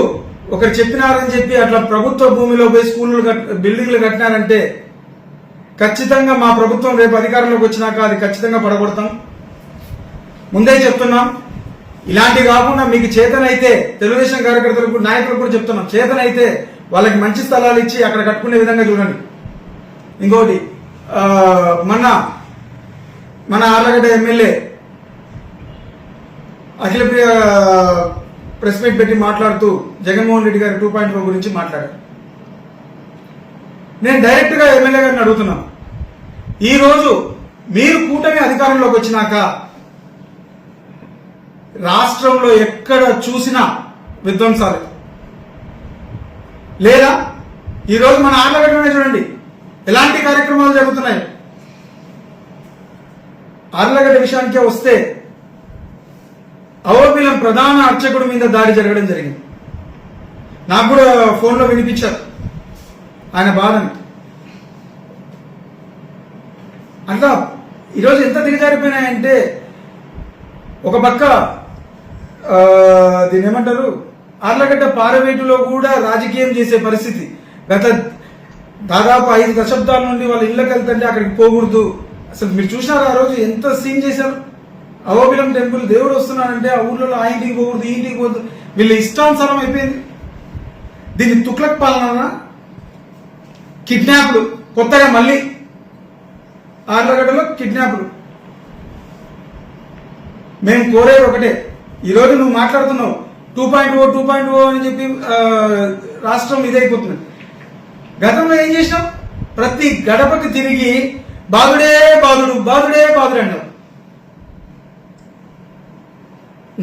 ఒకరు చెప్పినారని చెప్పి అట్లా ప్రభుత్వ భూమిలో పోయి స్కూళ్ళు బిల్డింగ్లు కట్టినారంటే ఖచ్చితంగా మా ప్రభుత్వం రేపు అధికారంలోకి వచ్చినాక అది ఖచ్చితంగా పడగొడతాం. ముందే చెప్తున్నాం. ఇలాంటి కాకుండా మీకు చేతనైతే తెలుగుదేశం కార్యకర్తలకు, నాయకులకు కూడా చెప్తున్నాం, చేతనైతే వాళ్ళకి మంచి స్థలాలు ఇచ్చి అక్కడ కట్టుకునే విధంగా చూడండి. ఇంకోటి, మన Allagadda MLA Akhilapriya press meet పెట్టి మాట్లాడుతూ జగన్మోహన్ రెడ్డి గారి 2.0 గురించి మాట్లాడారు. నేను డైరెక్ట్ గా ఎమ్మెల్యే గారిని అడుగుతున్నాను, ఈ రోజు మీరు కూటమి అధికారంలోకి వచ్చినాక రాష్ట్రంలో ఎక్కడ చూసినా విధ్వంసాలు లేదా? ఈరోజు మన ఆర్లగడ్డనే చూడండి ఎలాంటి కార్యక్రమాలు జరుగుతున్నాయి. ఆర్లగడ్డ విషయానికే వస్తే అవోబిలం ప్రధాన అర్చకుడి మీద దాడి జరగడం జరిగింది. నాకు కూడా ఫోన్లో వినిపించారు ఆయన బాధని. అట్లా ఈరోజు ఎంత దిగజారిపోయినాయంటే, ఒక పక్క దీని ఏమంటారు, ఆర్లగడ్డ పారవేటులో కూడా రాజకీయం చేసే పరిస్థితి. గత దాదాపు 5 దశాబ్దాల నుండి వాళ్ళ ఇళ్ళకి వెళ్తుంటే అక్కడికి పోకూడదు. అసలు మీరు చూసినారు ఆ రోజు ఎంత సీన్ చేశారు. అవోబిలం టెంపుల్ దేవుడు వస్తున్నాడంటే ఆ ఊర్లలో ఆ ఇంటికి పోకూడదు, ఈ ఇంటికి పోకూడదు, వీళ్ళ ఇష్టానుసారం అయిపోయింది. దీన్ని తుక్లక్ పాలన, కిడ్నాప్లు, కొత్తగా మళ్ళీ ఆర్లగడ్డలో కిడ్నాప్లు. మేము కోరేది ఒకటే, ఈరోజు నువ్వు మాట్లాడుతున్నావు 2.0 అని చెప్పి రాష్ట్రం ఇదైపోతుంది. గతంలో ఏం చేసినాం? ప్రతి గడపకి తిరిగి బాధుడే బాధుడు, బాధుడే బాధుడు అన్నారు.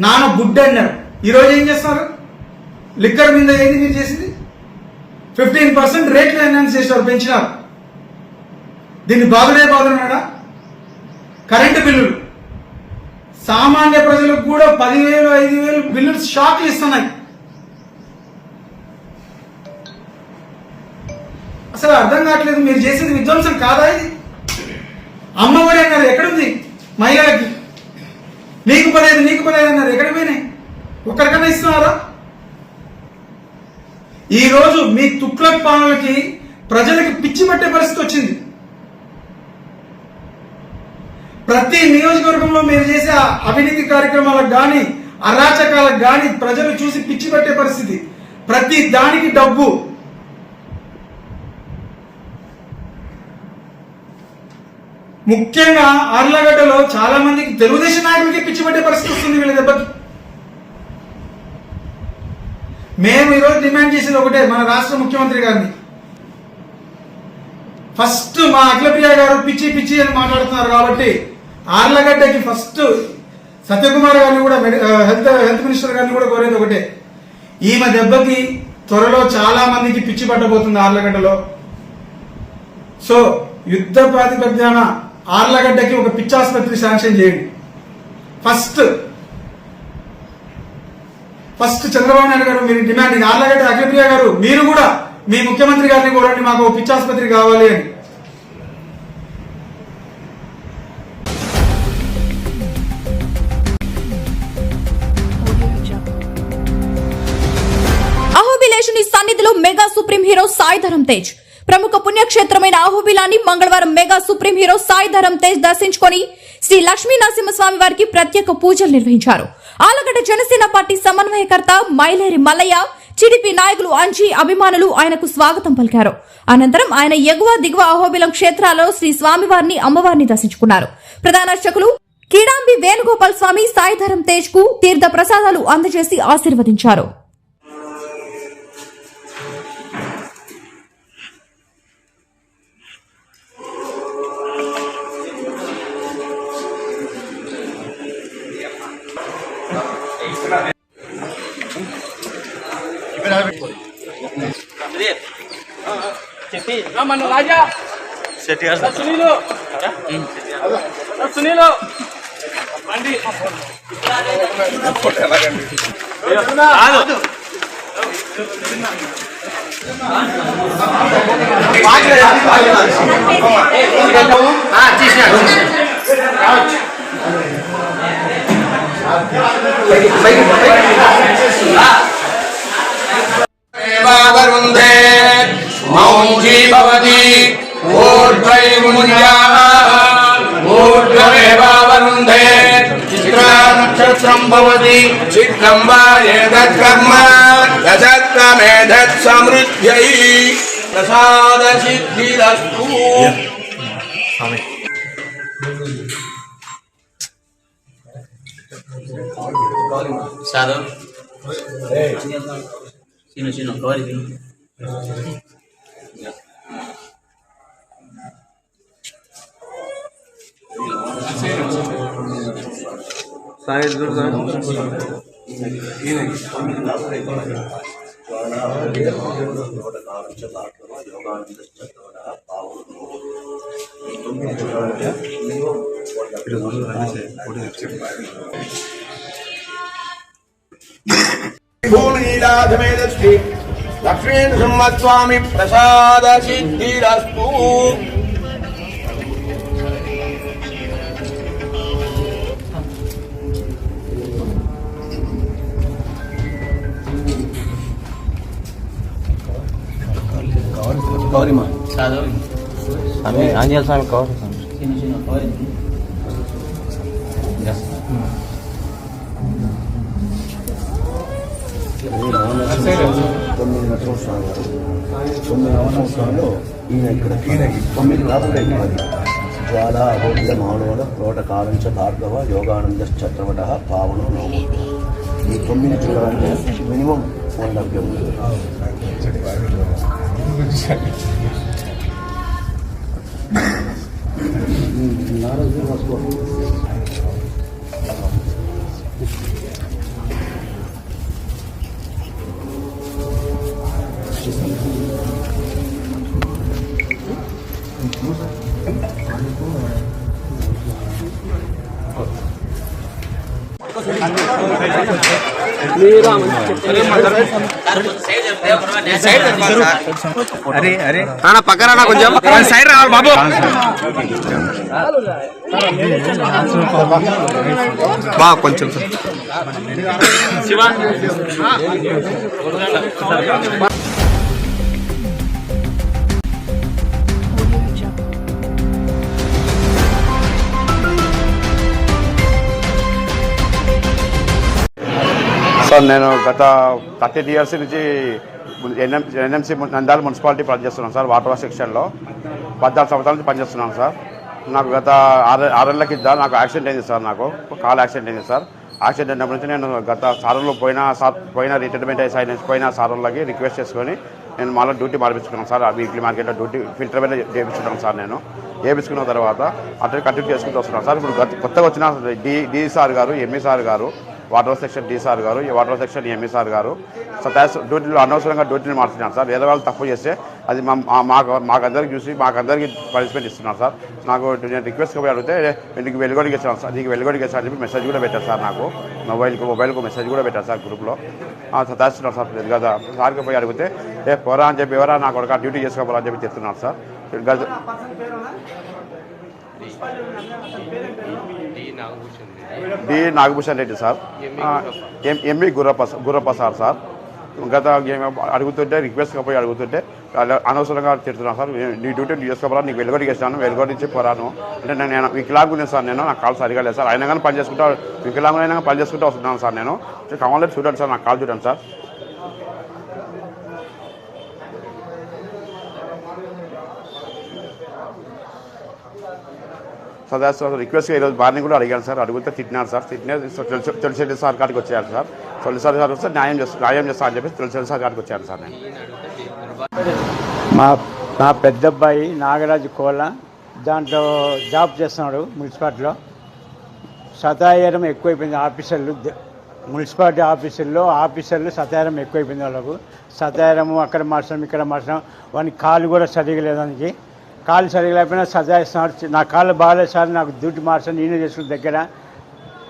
నాన్న బుడ్డ అన్నారు. ఈరోజు ఏం చేస్తున్నారు? లిక్కర్ మీద ఏంది మీరు చేసింది? 15% రేట్లు ఎన్హాన్స్ చేశారు, పెంచినారు. దీన్ని బాధుడే బాధుడు అన్నాడా? కరెంటు బిల్లులు సామాన్య ప్రజలకు కూడా 10,000, 5,000 బిల్లులు షాక్లు ఇస్తున్నాయి. అసలు అర్థం కావట్లేదు. మీరు చేసేది విధ్వంసం కాదా ఇది? అమ్మఒడి అన్నారు, ఎక్కడుంది? మహిళలకి నీకు 15 అన్నారు, ఎక్కడ పోయినాయి? ఒక్కరికన్నా ఇస్తున్నారా? ఈ రోజు మీ తుక్లక్ పాలనకి ప్రజలకి పిచ్చి పట్టే పరిస్థితి వచ్చింది. ప్రతి నియోజకవర్గంలో మీరు చేసే అవినీతి కార్యక్రమాలకు గాని, అరాచకాలకు గాని ప్రజలు చూసి పిచ్చి పట్టే పరిస్థితి. ప్రతి దానికి డబ్బు. ముఖ్యంగా ఆర్లగడ్డలో చాలా మందికి తెలుగుదేశం నాయకులకి పిచ్చి పట్టే పరిస్థితి వస్తుంది వీళ్ళ దెబ్బకి. మేము ఈరోజు డిమాండ్ చేసేది ఒకటే, మన రాష్ట్ర ముఖ్యమంత్రి గారిని ఫస్ట్ మా అఖిలప్రియ గారు పిచ్చి పిచ్చి అని మాట్లాడుతున్నారు కాబట్టి ఆర్లగడ్డకి ఫస్ట్ సత్యకుమార్ గారిని కూడా హెల్త్ మినిస్టర్ గారిని కూడా కోరేది ఒకటే, ఈమె దెబ్బకి త్వరలో చాలా మందికి పిచ్చి పట్టబోతుంది ఆర్లగడ్డలో. సో యుద్ధ ప్రాతిపద్యాన ఆర్లగడ్డకి ఒక పిచ్చాసుపత్రి శాంక్షన్ చేయండి. ఫస్ట్ చంద్రబాబు నాయుడు గారు మీరు డిమాండ్, ఆర్లగడ్డ అఖిలప్రియ గారు మీరు కూడా మీ ముఖ్యమంత్రి గారిని కోరండి, మాకు పిచ్చాసుపత్రి కావాలి అని.
అహోబిలేషుని సన్నిధిలో mega supreme hero Sai Dharam Tej ప్రముఖ పుణ్యక్షేత్రమైన అహోబిలాన్ని మంగళవారం mega supreme hero Sai Dharam Tej దర్శించుకుని శ్రీ లక్ష్మీ నరసింహస్వామి వారికి ప్రత్యేక పూజలు నిర్వహించారు. ఆలగడ్డ జనసేన పార్టీ సమన్వయకర్త మైలేరి మల్లయ్య, టీడీపీ నాయకులు అంజీ అభిమానులు ఆయనకు స్వాగతం పలికారు. అనంతరం ఆయన ఎగువ దిగువ అహోబిలం క్షేత్రాల్లో శ్రీ స్వామివారిని అమ్మవారిని దర్శించుకున్నారు. ప్రధాన అర్చకులు కిడాంబి వేణుగోపాల్ స్వామి సాయిధరం తేజ్ కు తీర్థ ప్రసాదాలు అందజేసి ఆశీర్వదించారు.
वरुन्धे मौञ्जी भवति ऊर्ध्वमेवावरुन्धे चित्रा नक्षत्रं भवति चित्रं वा एतत्कर्म रजत्कमेधत् समृद्ध्यै प्रसादसिद्धिरस्तु। साधु Sino, kawali sino. Sahil Durga. भूमिराधमेदस्ति Lakshmi नृसिंहस्वामी प्रसाद सिद्धिरस्तु। गौरीमा साधु आंजनेय स्वामी कौर चिन्ह कौरी ఈయన ఇక్కడ 9 రాత్రులు జ్వాల అభోగ్య మానవుల ప్రోటకాలంచ భార్గవ యోగానంద చక్రవట పావనం నోము. ఈ 9 చూడాలంటే మినిమం 1 లక్ష ఉంటుంది.
అరే అన్న పక్కన కొంచెం సైడ్ రావాలి బాబు. బా కొంచెం శివ
సార్ నేను గత 30 years నుంచి ఎన్ఎంసీ నంద్యాల మున్సిపాలిటీ పనిచేస్తున్నాను సార్. వాటర్ సెక్షన్లో 14 సంవత్సరాల నుంచి పనిచేస్తున్నాను సార్. నాకు గత 6 ఏళ్ల కింద నాకు యాక్సిడెంట్ అయింది సార్. నాకు కాల్ యాక్సిడెంట్ అయింది సార్. యాక్సిడెంట్ అయినప్పటి నుంచి నేను గత సార్లు పోయిన రిటైర్మెంట్ అయిన పోయిన సార్లకి రిక్వెస్ట్ చేసుకొని నేను మళ్ళీ డ్యూటీ మార్పించుకున్నాను సార్. వీక్లీ మార్కెట్లో డ్యూటీ ఫిల్టర్ మీద చేయించుకున్నాను సార్. నేను చేయించుకున్న తర్వాత అట్లా కంటిన్యూ చేసుకుంటూ వస్తున్నాను సార్. ఇప్పుడు కొత్తగా వచ్చిన డి సార్ గారు, ఎంఈ సార్ గారు, వాటర్ సెక్షన్ డి సార్ గారు, వాటర్ సెక్షన్ ఎంఈ సార్ గారు డ్యూటీలో అనవసరంగా డ్యూటీని మార్చుతున్నారు సార్. వేరే వాళ్ళు తప్పు చేస్తే అది మాకందరికి చూసి మాకందరికి పనిష్మెంట్ ఇస్తున్నారు సార్. నాకు నేను రిక్వెస్ట్ పోయి అడిగితే నీకు వెలుగొడికి ఇచ్చాను సార్, నీకు వెలుగొడికి ఇచ్చాను అని చెప్పి మెసేజ్ కూడా పెట్టారు సార్. నాకు మొబైల్కు మెసేజ్ కూడా పెట్టారు సార్ గ్రూప్లో. సతాయిస్తున్నారు సార్ కదా. సార్కి పోయి అడిగితే పోరా అని చెప్పి ఎవరా నాకు ఒక డ్యూటీ చేసుకోవాలని చెప్పి చెప్తున్నారు sir. D Nagabhushan Reddy sir, ME Gurrappa sir. గత అడుగుతుంటే రిక్వెస్ట్గా పోయి అడుగుతుంటే అనవసరంగా తిడుతున్నాను సార్. నీ డ్యూటీ చేసుకోవాలా, నీకు వెలుగొడికి వేసాను, వెలుగొడి నుంచి పోరాను అంటే నేను వికలాంగుని సార్. నేను నాకు కాలు సరిగా లేదు సార్. అయినా కానీ పని చేసుకుంటా వికలాంగులైనా పని చేసుకుంటూ వస్తున్నాను సార్. నేను కావాలంటే చూడండి సార్, నాకు కాలు చూడండి సార్. సార్ రిక్వెస్ట్గా ఈరోజు మార్నింగ్ కూడా అడిగాను సార్. అడిగితే తిట్టినారు సార్. తులసిరెడ్డి సార్ కాడికి వచ్చాను సార్. తులసిరెడ్డి సార్ వస్తే న్యాయం చేస్తా అని చెప్పి తులసిరెడ్డి సార్ కాడికి వచ్చాను సార్. నేను
మా పెద్ద అబ్బాయి నాగరాజు కోళ్ళ దాంట్లో జాబ్ చేస్తున్నాడు మున్సిపాలిటీలో. సతాయరం ఎక్కువైపోయింది ఆఫీసర్లు, మున్సిపాలిటీ ఆఫీసర్లు సతాయరం ఎక్కువైపోయింది వాళ్ళకు. సతాయరము అక్కడ మార్చడం ఇక్కడ మార్చడం, వానికి కాలు కూడా సరిగా లేదానికి. కాలు సరిగా లేకపోయినా సజాయిస్తున్నాడు. నా కాళ్ళు బాగాలేదు సార్, నాకు డ్యూటీ మార్చాను, నేనే చేసుకున్న దగ్గర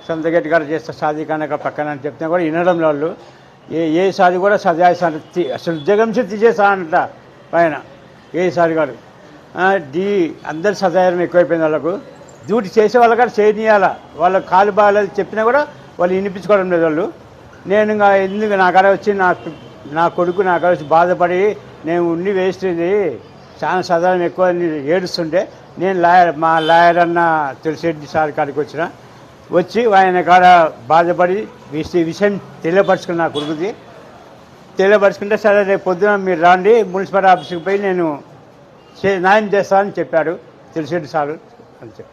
సొంత గట్టి కాడ చేస్తా సాధికారణ పక్కన అని చెప్తే కూడా వినడం వాళ్ళు. ఏ సారి కూడా సజాయిస్తాను, అసలు ఉద్యోగం తీసేస్తానంట పైన ఏసారి గారు. అందరు సజాయిరం ఎక్కువైపోయింది వాళ్ళకు. డ్యూటీ చేసే వాళ్ళ కాడ చేయనియాల, వాళ్ళ కాలు బాగాలేదు చెప్పినా కూడా వాళ్ళు వినిపించుకోవడం లేదు వాళ్ళు. నేను ఇంకా ఎందుకు నా కాడ వచ్చి నా కొడుకు నా కాడ వచ్చి బాధపడి నేను ఉండి వేస్ట్ ఇది చాలా సదాయం ఎక్కువ ఏడుస్తుంటే నేను మా లాయర్ అన్న తులసిరెడ్డి సార్ కాడికి వచ్చి ఆయన కాడ బాధపడి విషయం తెలియపరుచుకున్న నా కొడుకుది. తెలియపరుచుకుంటే సరే రేపు పొద్దున మీరు రాండి మున్సిపల్ ఆఫీస్కి పోయి నేను న్యాయం చేస్తానని చెప్పాడు తులసిరెడ్డి సార్ అని చెప్పి.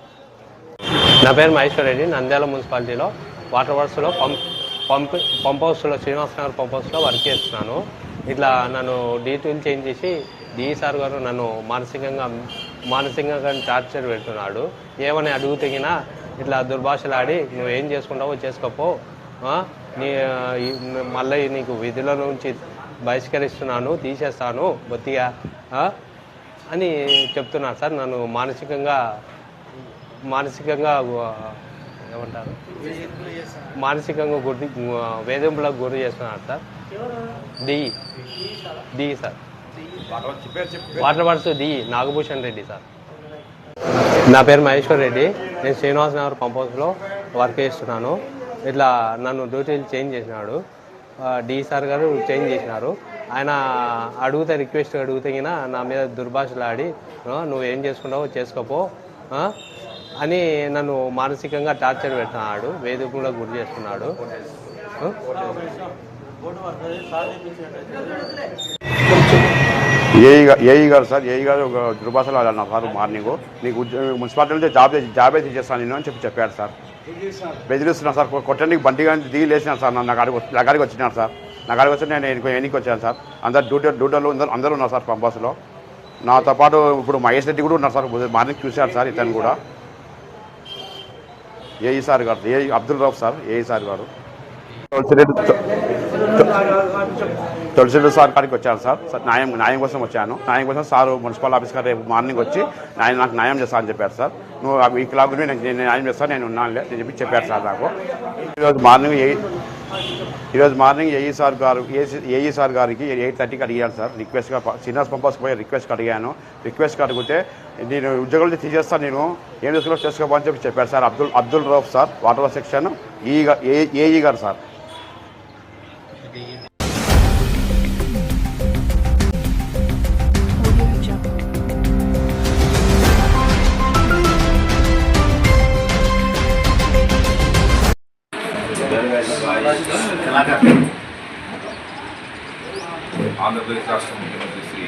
నా పేరు మహేశ్వర్ రెడ్డి. నంద్యాల మున్సిపాలిటీలో వాటర్ వర్క్స్లో పంప్ హౌస్లో శ్రీనివాస నగర్ పంప్ హౌస్లో వర్క్ చేస్తున్నాను. ఇట్లా నన్ను డ్యూటీలు చేంజ్ చేసి సార్ గారు నన్ను మానసికంగా టార్చర్ పెడుతున్నాడు. ఏమని అడుగుతగినా ఇట్లా దుర్భాషలాడి నువ్వేం చేసుకుంటావో చేసుకోపో, మళ్ళీ నీకు విధుల నుంచి బహిష్కరిస్తున్నాను, తీసేస్తాను బొత్తిగా అని చెప్తున్నారు సార్. నన్ను మానసికంగా ఏమంటారు మానసికంగా వేధింపులకు గురి చేస్తున్నారు sir. D sir, water works D Nagabhushan Reddy sir. నా పేరు మహేశ్వర్ రెడ్డి. నేను శ్రీనివాస నగర్ పంప్ హౌస్లో వర్క్ చేస్తున్నాను. ఇట్లా నన్ను డ్యూటీలు చేంజ్ చేసినాడు డి సార్ గారు, చేంజ్ చేసినారు. ఆయన రిక్వెస్ట్ అడిగితే నా మీద దుర్భాషలాడి నువ్వేం చేసుకుంటావో చేసుకోపో అని నన్ను మానసికంగా టార్చర్ పెడుతున్నాడు, వేధింపులకు గురి చేస్తున్నాడు.
ఏఈ గారు సార్, ఏఈ గారు ఒక దుర్భాషలు అన్నారు సార్. మార్నింగ్ నీకు మున్సిపాలిటీ నుంచి జాబే తీసేస్తాను నేను అని చెప్పాడు సార్. బెదిరిస్తున్నాను సార్. కొట్టడానికి బండి కానీ దిగి లేచినాను సార్. నా కాడికి వచ్చినాను సార్. నా కాడికి వస్తే నేను ఎన్నికి వచ్చాను సార్. అందరు డ్యూటీలో అందరూ ఉన్నారు సార్ పంప్ హౌస్లో. నాతో పాటు ఇప్పుడు మహేష్ రెడ్డి కూడా ఉన్నారు సార్. మార్నింగ్ చూశారు సార్ ఇతను కూడా. ఏఈ సార్ గారు, AE Abdul Rauf sir, AE sir గారు. తులసిరెడ్డి సార్ కాడికి వచ్చాను సార్. న్యాయం కోసం వచ్చాను. న్యాయం కోసం సార్ మున్సిపల్ ఆఫీస్ గారు రేపు మార్నింగ్ వచ్చి నాకు న్యాయం చేస్తానని చెప్పారు సార్. నువ్వు వికలాంగుని నేను న్యాయం చేస్తాను, నేను ఉన్నానులే అని చెప్పారు సార్ నాకు. ఈరోజు మార్నింగ్ ఏఈ సార్ గారికి 8:30కి అడిగాను సార్. రిక్వెస్ట్గా శ్రీనివాస్ పంప్ హౌస్కి పోయి రిక్వెస్ట్ అడిగాను. రిక్వెస్ట్ అడిగితే నేను ఉద్యోగాలు తీసేస్తాను, నేను ఏం చేసుకోమని చెప్పారు sir. Abdul Rauf sir, water section AE గారు సార్.
ఆంధ్రప్రదేశ్ రాష్ట్ర ముఖ్యమంత్రి శ్రీ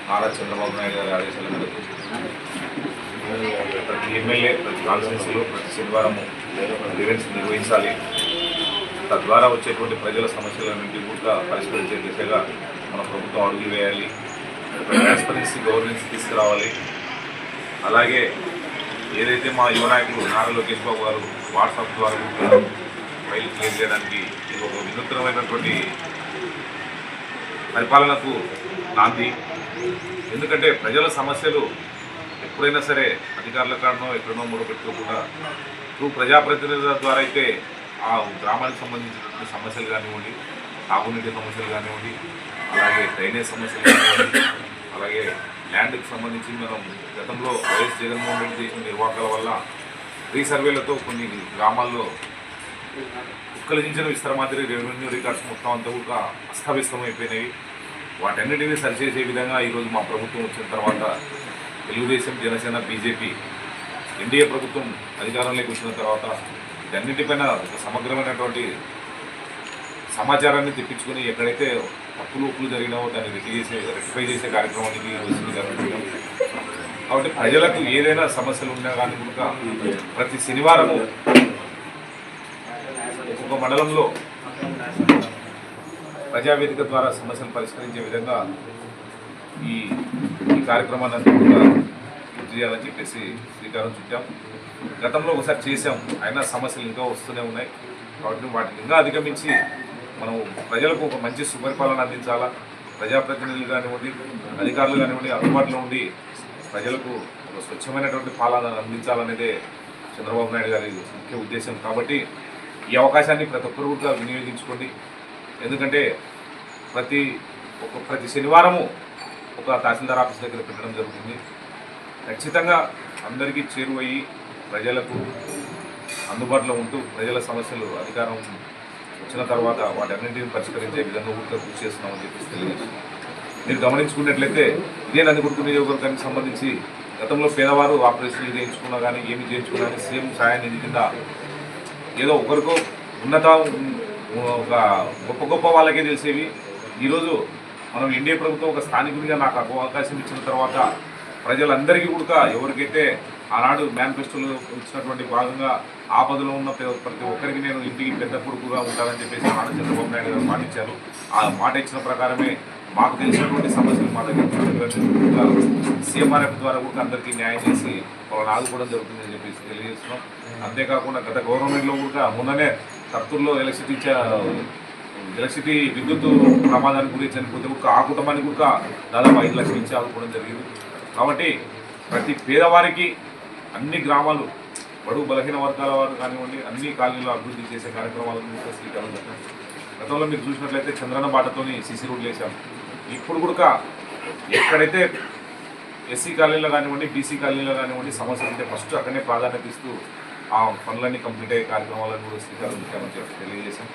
నారా చంద్రబాబు నాయుడు గారి ఆదేశాల మేరకు ప్రతి ఎమ్మెల్యే ప్రతి కాన్స్టిట్యూన్సీలో ప్రతి శనివారము ఈవెంట్స్ నిర్వహించాలి. తద్వారా వచ్చేటువంటి ప్రజల సమస్యలన్నింటినీ కూడా పరిష్కరించే దిశగా మన ప్రభుత్వం అడుగులు వేయాలి, ట్రాన్స్పరెన్సీ గవర్నెన్స్ తీసుకురావాలి. అలాగే ఏదైతే మా యువ నాయకులు నారా లోకేష్ బాబు గారు వాట్సాప్ ద్వారా ఫైల్ క్లియర్ చేయడానికి ఇది ఒక వినూత్నమైనటువంటి పరిపాలనకు నాంది. ఎందుకంటే ప్రజల సమస్యలు ఎప్పుడైనా సరే అధికారుల కారణం ఎక్కడనో మూడపెట్టుకోకుండా ప్రజాప్రతినిధుల ద్వారా అయితే ఆ గ్రామానికి సంబంధించినటువంటి సమస్యలు కానివ్వండి, తాగునీటి సమస్యలు కానివ్వండి, అలాగే డ్రైనేజ్ సమస్యలు కానివ్వండి, అలాగే ల్యాండ్కి సంబంధించి మనం గతంలో వైఎస్ జగన్మోహన్ రెడ్డి చేసిన నిర్వాహకాల వల్ల రీసర్వేలతో కొన్ని గ్రామాల్లో ఉక్కలించిన విస్తరమాదిరి రెవెన్యూ రికార్డ్స్ మొత్తం అంతా కూడా అస్తవ్యస్తమైపోయినాయి. వాటన్నిటినీ సరిచేసే విధంగా ఈరోజు మా ప్రభుత్వం వచ్చిన తర్వాత తెలుగుదేశం, జనసేన, బీజేపీ ఎన్డీఏ ప్రభుత్వం అధికారంలోకి వచ్చిన తర్వాత అన్నింటిపైన ఒక సమగ్రమైనటువంటి సమాచారాన్ని తెప్పించుకొని ఎక్కడైతే తప్పులు జరిగినావో దాన్ని రెక్టిఫై చేసే కార్యక్రమానికి వస్తుంది కాబట్టి ప్రజలకు ఏదైనా సమస్యలు ఉన్నా కానీ కనుక ప్రతి శనివారము ఒక మండలంలో ప్రజావేదిక ద్వారా సమస్యలు పరిష్కరించే విధంగా ఈ కార్యక్రమాన్ని అంతా కూడా పూర్తి చేయాలని చెప్పేసి శ్రీకారం చుట్టాం. గతంలో ఒకసారి చేసాం, అయినా సమస్యలు ఇంకా వస్తూనే ఉన్నాయి. కాబట్టి వాటిని ఇంకా అధిగమించి మనం ప్రజలకు ఒక మంచి సుపరిపాలన అందించాలా, ప్రజాప్రతినిధులు కానివ్వండి, అధికారులు కానివ్వండి అందుబాటులో ఉండి ప్రజలకు ఒక స్వచ్ఛమైనటువంటి పాలన అందించాలనేదే చంద్రబాబు నాయుడు గారి ముఖ్య ఉద్దేశం. కాబట్టి ఈ అవకాశాన్ని ప్రతి ఒక్కరు కూడా వినియోగించుకోండి. ఎందుకంటే ప్రతి శనివారము ఒక తహసీల్దార్ ఆఫీస్ దగ్గర పెట్టడం జరుగుతుంది. ఖచ్చితంగా అందరికీ చేరువయ్యి ప్రజలకు అందుబాటులో ఉంటూ ప్రజల సమస్యలు అధికారం వచ్చిన తర్వాత వాటన్నింటినీ పరిష్కరించే విధంగా కూడా కృషి చేస్తున్నామని చెప్పేసి తెలియజేస్తున్నాం. మీరు గమనించుకున్నట్లయితే ఇదే నందికొట్కూరు నియోజకవర్గానికి సంబంధించి గతంలో పేదవారు ఆపరేషన్లు చేయించుకున్నా కానీ ఏమి చేయించుకున్నా కానీ సీఎం సహాయ నిధి కింద ఏదో ఒకరికో ఒక గొప్ప వాళ్ళకే తెలిసేవి. ఈరోజు మనం ఎన్డీఏ ప్రభుత్వం ఒక స్థానికుడిగా నాకు అవకాశం ఇచ్చిన తర్వాత ప్రజలందరికీ కూడా ఎవరికైతే ఆనాడు మేనిఫెస్టోలో ఇచ్చినటువంటి భాగంగా ఆపదలో ఉన్న ప్రతి ఒక్కరికి నేను ఇంటికి పెద్ద కొడుకుగా ఉంటానని చెప్పేసి ఆనాడు చంద్రబాబు నాయుడు గారు మాట ఇచ్చారు. ఆ మాట ఇచ్చిన ప్రకారమే మాకు తెలిసినటువంటి సమస్యలు మా దగ్గర సీఎంఆర్ఎఫ్ ద్వారా కూడా అందరికీ న్యాయం చేసి వాళ్ళని ఆదుకోవడం జరుగుతుందని చెప్పేసి తెలియజేస్తున్నాం. అంతేకాకుండా గత గవర్నమెంట్లో కూడా మొన్ననే కర్తూరులో ఎలక్ట్రిసిటీ విద్యుత్ ప్రమాదానికి గురించి చనిపోతే ఆ కుటుంబానికి కూడా దాదాపు 5 లక్షలు ఇచ్చి ఆదుకోవడం జరిగింది. కాబట్టి ప్రతి పేదవారికి అన్ని గ్రామాలు బడుగు బలహీన వర్గాల వారు కానివ్వండి అన్ని కాలనీలో అభివృద్ధి చేసే కార్యక్రమాలను శ్రీకారం చుట్టాం. గతంలో మీరు చూసినట్లయితే చంద్రన్న బాటతోని సీసీ రోడ్లు వేసాం. ఇప్పుడు కూడా ఎక్కడైతే ఎస్సీ కాలనీలో కానివ్వండి, బీసీ కాలనీలో కానివ్వండి సమస్యలు ఉంటే ఫస్ట్ అక్కడనే ప్రాధాన్యత ఇస్తూ ఆ పనులన్నీ కంప్లీట్ అయ్యే కార్యక్రమాలను కూడా శ్రీకారం చుట్టామని చెప్పి తెలియజేశాం.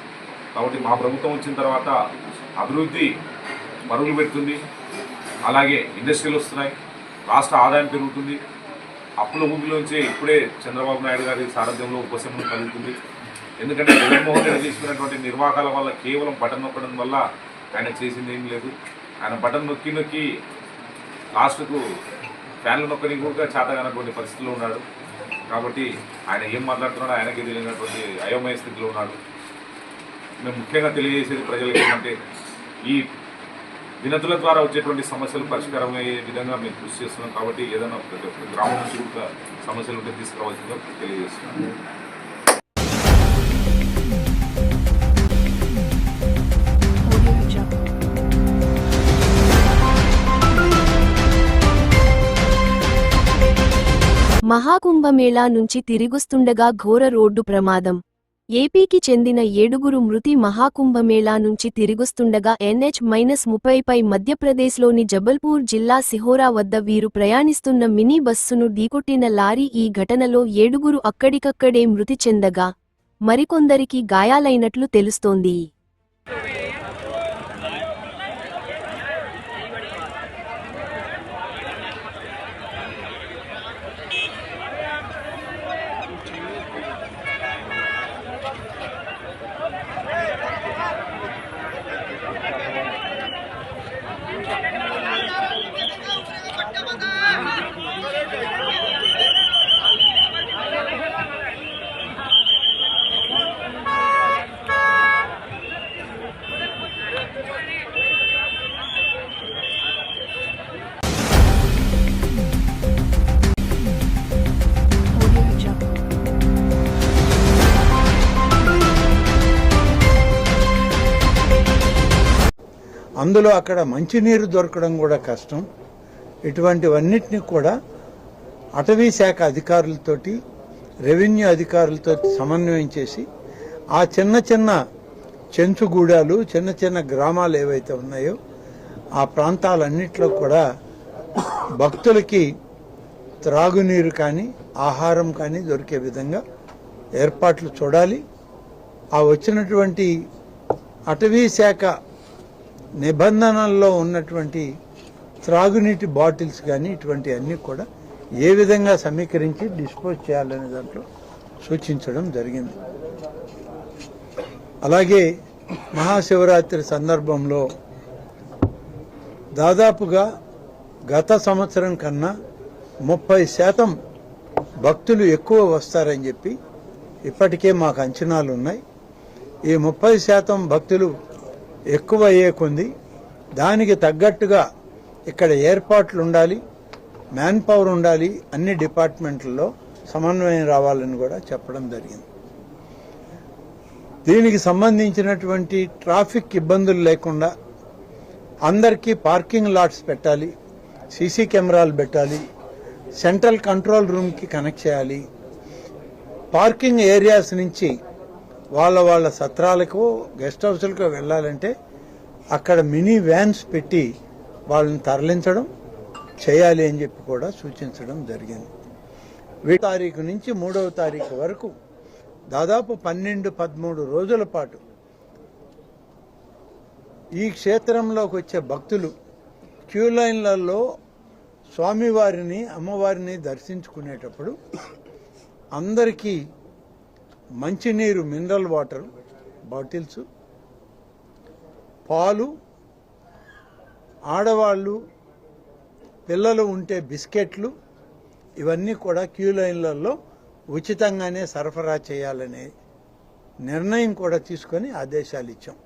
కాబట్టి మా ప్రభుత్వం వచ్చిన తర్వాత అభివృద్ధి మరుగులు పెడుతుంది, అలాగే ఇండస్ట్రీలు వస్తున్నాయి, రాష్ట్ర ఆదాయం పెరుగుతుంది, అప్పుల ఊబిలోంచి ఇప్పుడే చంద్రబాబు నాయుడు గారి సారథ్యంలో ఉపశమనం కలుగుతుంది. ఎందుకంటే జగన్మోహన్ రెడ్డి తీసుకున్నటువంటి నిర్వాహాల వల్ల కేవలం బటన్ నొక్కడం వల్ల ఆయన చేసింది ఏం లేదు. ఆయన బటన్ నొక్కి లాస్ట్కు ఫ్యాన్లు నొక్కని కూడా చేతగానటువంటి పరిస్థితిలో ఉన్నాడు. కాబట్టి ఆయన ఏం మాట్లాడుతున్నాడో ఆయనకి తెలియనటువంటి అయోమయ స్థితిలో ఉన్నాడు. మేము ముఖ్యంగా తెలియజేసేది ప్రజలకు ఏంటంటే ఈ వినతుల ద్వారా వచ్చేటువంటి సమస్యలు పరిష్కారం అయ్యే విధంగా మేము కృషి చేస్తున్నాం. కాబట్టి ఏదైనా ప్రతి ఒక్క గ్రామం నుంచి కూడా సమస్యలు ఉంటే తీసుకురావాల్సిందిగా తెలియజేస్తున్నాం.
మహాకుంభమేళా నుంచి తిరిగొస్తుండగా ఘోర రోడ్డు ప్రమాదం. ఏపీకి చెందిన 7 మృతి. మహాకుంభమేళా నుంచి తిరిగొస్తుండగా NH-30పై మధ్యప్రదేశ్లోని జబల్పూర్ జిల్లా సిహోరా వద్ద వీరు ప్రయాణిస్తున్న మినీ బస్సును ఢీకొట్టిన లారీ. ఈ ఘటనలో 7 అక్కడికక్కడే మృతి చెందగా మరికొందరికి గాయాలైనట్లు తెలుస్తోంది.
అందులో అక్కడ మంచినీరు దొరకడం కూడా కష్టం. ఇటువంటివన్నిటిని కూడా అటవీ శాఖ అధికారులతోటి, రెవెన్యూ అధికారులతో సమన్వయం చేసి ఆ చిన్న చిన్న చెంచుగూడాలు, చిన్న చిన్న గ్రామాలు ఏవైతే ఉన్నాయో ఆ ప్రాంతాలన్నింటిలో కూడా భక్తులకి త్రాగునీరు కానీ ఆహారం కానీ దొరికే విధంగా ఏర్పాట్లు చూడాలి. ఆ వచ్చినటువంటి అటవీ శాఖ నిబంధనల్లో ఉన్నటువంటి త్రాగునీటి బాటిల్స్ కానీ ఇటువంటి అన్నీ కూడా ఏ విధంగా సమీకరించి డిస్పోజ్ చేయాలనే దాంట్లో సూచించడం జరిగింది. అలాగే మహాశివరాత్రి సందర్భంలో దాదాపుగా గత సంవత్సరం కన్నా 30% భక్తులు ఎక్కువ వస్తారని చెప్పి ఇప్పటికే మాకు అంచనాలు ఉన్నాయి. ఈ 30% భక్తులు ఎక్కువ అయ్యే కొంది దానికి తగ్గట్టుగా ఇక్కడ ఏర్పాట్లు ఉండాలి, మ్యాన్ పవర్ ఉండాలి, అన్ని డిపార్ట్మెంట్లలో సమన్వయం రావాలని కూడా చెప్పడం జరిగింది. దీనికి సంబంధించినటువంటి ట్రాఫిక్ ఇబ్బందులు లేకుండా అందరికీ పార్కింగ్ లాట్స్ పెట్టాలి, సీసీ కెమెరాలు పెట్టాలి, సెంట్రల్ కంట్రోల్ రూమ్కి కనెక్ట్ చేయాలి. పార్కింగ్ ఏరియాస్ నుంచి వాళ్ళ సత్రాలకు, గెస్ట్ హౌస్లకు వెళ్ళాలంటే అక్కడ మినీ వ్యాన్స్ పెట్టి వాళ్ళని తరలించడం చేయాలి అని చెప్పి కూడా సూచించడం జరిగింది. 1 తారీఖు నుంచి 3వ తారీఖు వరకు దాదాపు 12-13 రోజుల పాటు ఈ క్షేత్రంలోకి వచ్చే భక్తులు క్యూ లైన్లలో స్వామివారిని, అమ్మవారిని దర్శించుకునేటప్పుడు అందరికీ మంచినీరు, మినరల్ వాటర్ బాటిల్స్, పాలు, ఆడవాళ్ళు పిల్లలు ఉంటే బిస్కెట్లు, ఇవన్నీ కూడా క్యూ లైన్లలో ఉచితంగానే సరఫరా చేయాలనే నిర్ణయం కూడా తీసుకొని ఆదేశాలు ఇచ్చాం.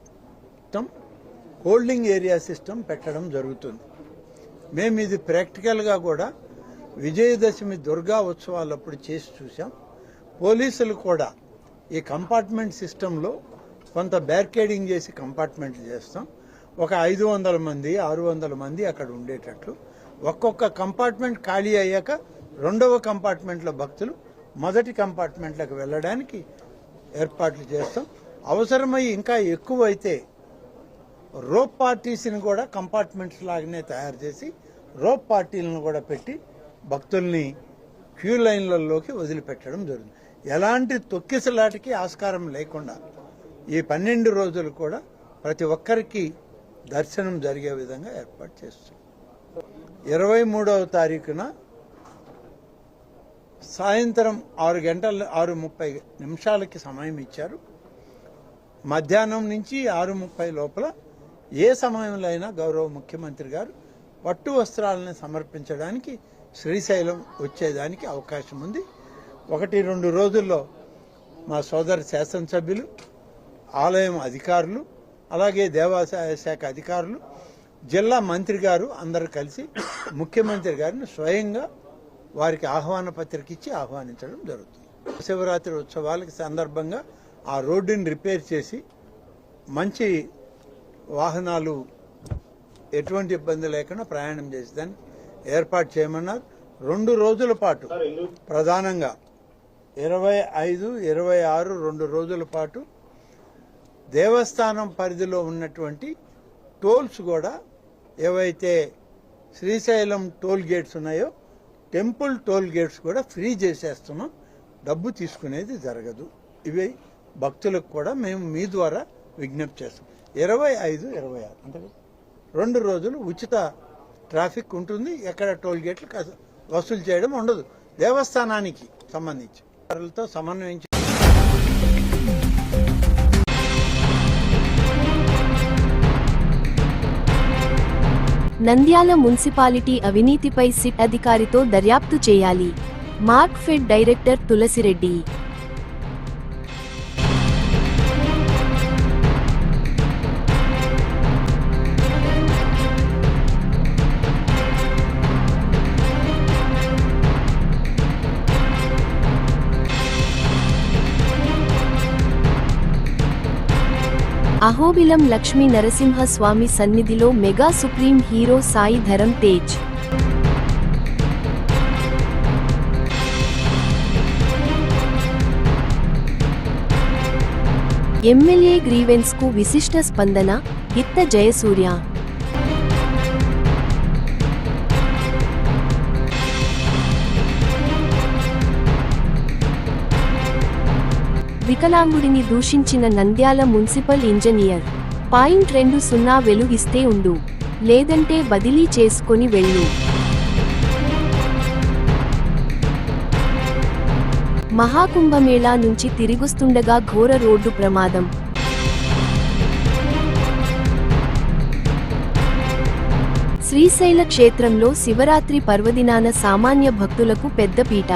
హోల్డింగ్ ఏరియా సిస్టమ్ పెట్టడం జరుగుతుంది. మేము ఇది ప్రాక్టికల్గా కూడా విజయదశమి దుర్గా ఉత్సవాలప్పుడు చేసి చూసాం. పోలీసులు కూడా ఈ కంపార్ట్మెంట్ సిస్టంలో కొంత బ్యారికేడింగ్ చేసి కంపార్ట్మెంట్లు చేస్తాం. ఒక 500 మంది 600 మంది అక్కడ ఉండేటట్లు ఒక్కొక్క కంపార్ట్మెంట్ ఖాళీ అయ్యాక 2వ కంపార్ట్మెంట్లో భక్తులు మొదటి కంపార్ట్మెంట్లకు వెళ్ళడానికి ఏర్పాట్లు చేస్తాం. అవసరమై ఇంకా ఎక్కువైతే రోప్ పార్టీస్ని కూడా కంపార్ట్మెంట్స్ లాగానే తయారు చేసి రోప్ పార్టీలను కూడా పెట్టి భక్తుల్ని క్యూ లైన్లలోకి వదిలిపెట్టడం జరుగుతుంది. ఎలాంటి తొక్కిసలాటికి ఆస్కారం లేకుండా ఈ 12 రోజులు కూడా ప్రతి ఒక్కరికి దర్శనం జరిగే విధంగా ఏర్పాటు చేస్తాం. 23వ తారీఖున సాయంత్రం 6:30 సమయం ఇచ్చారు. మధ్యాహ్నం నుంచి 6:30 లోపల ఏ సమయంలో అయినా గౌరవ ముఖ్యమంత్రి గారు పట్టు వస్త్రాలను సమర్పించడానికి శ్రీశైలం వచ్చేదానికి అవకాశం ఉంది. 1-2 రోజుల్లో మా సోదర శాసనసభ్యులు, ఆలయం అధికారులు, అలాగే దేవాదాయ శాఖ అధికారులు, జిల్లా మంత్రి గారు అందరూ కలిసి ముఖ్యమంత్రి గారిని స్వయంగా వారికి ఆహ్వాన పత్రిక ఇచ్చి ఆహ్వానించడం జరుగుతుంది. శివరాత్రి ఉత్సవాలకి సందర్భంగా ఆ రోడ్డుని రిపేర్ చేసి మంచి వాహనాలు ఎటువంటి ఇబ్బంది లేకుండా ప్రయాణం చేసేదాన్ని ఏర్పాటు చేయమన్నారు. 2 రోజుల పాటు ప్రధానంగా 25, 26 2 రోజుల పాటు దేవస్థానం పరిధిలో ఉన్నటువంటి టోల్స్ కూడా ఏవైతే శ్రీశైలం టోల్ గేట్స్ ఉన్నాయో టెంపుల్ టోల్ గేట్స్ కూడా ఫ్రీ చేసేస్తున్నాం. డబ్బు తీసుకునేది జరగదు. ఇవి భక్తులకు కూడా మేము మీ ద్వారా విజ్ఞప్తి చేస్తాం. 25, 26 అంటే 2 రోజులు ఉచిత ట్రాఫిక్ ఉంటుంది. ఎక్కడ టోల్ గేట్లు వసూలు చేయడం ఉండదు. దేవస్థానానికి సంబంధించి వారితో సమన్వయించి
నంద్యాల మున్సిపాలిటీ అవినీతిపై సిట్ అధికారితో దర్యాప్తు చేయాలి. మార్క్ఫెడ్ డైరెక్టర్ తులసిరెడ్డి. అహోబిలం లక్ష్మీ నరసింహ స్వామి సన్నిధిలో mega supreme hero Sai Dharam Tej. MLA grievance కు విశిష్ట స్పందన, గిత్త జయసూర్య. వికలాంగుడిని దూషించిన నంద్యాల మున్సిపల్ ఇంజనీర్. .20 వెలుగిస్తే ఉండు, లేదంటే బదిలీ చేసుకొని వెళ్ళు. మహాకుంభమేళా నుంచి తిరిగొస్తుండగా ఘోర రోడ్డు ప్రమాదం. శ్రీశైల క్షేత్రంలో శివరాత్రి పర్వదినాన సామాన్య భక్తులకు పెద్దపీట.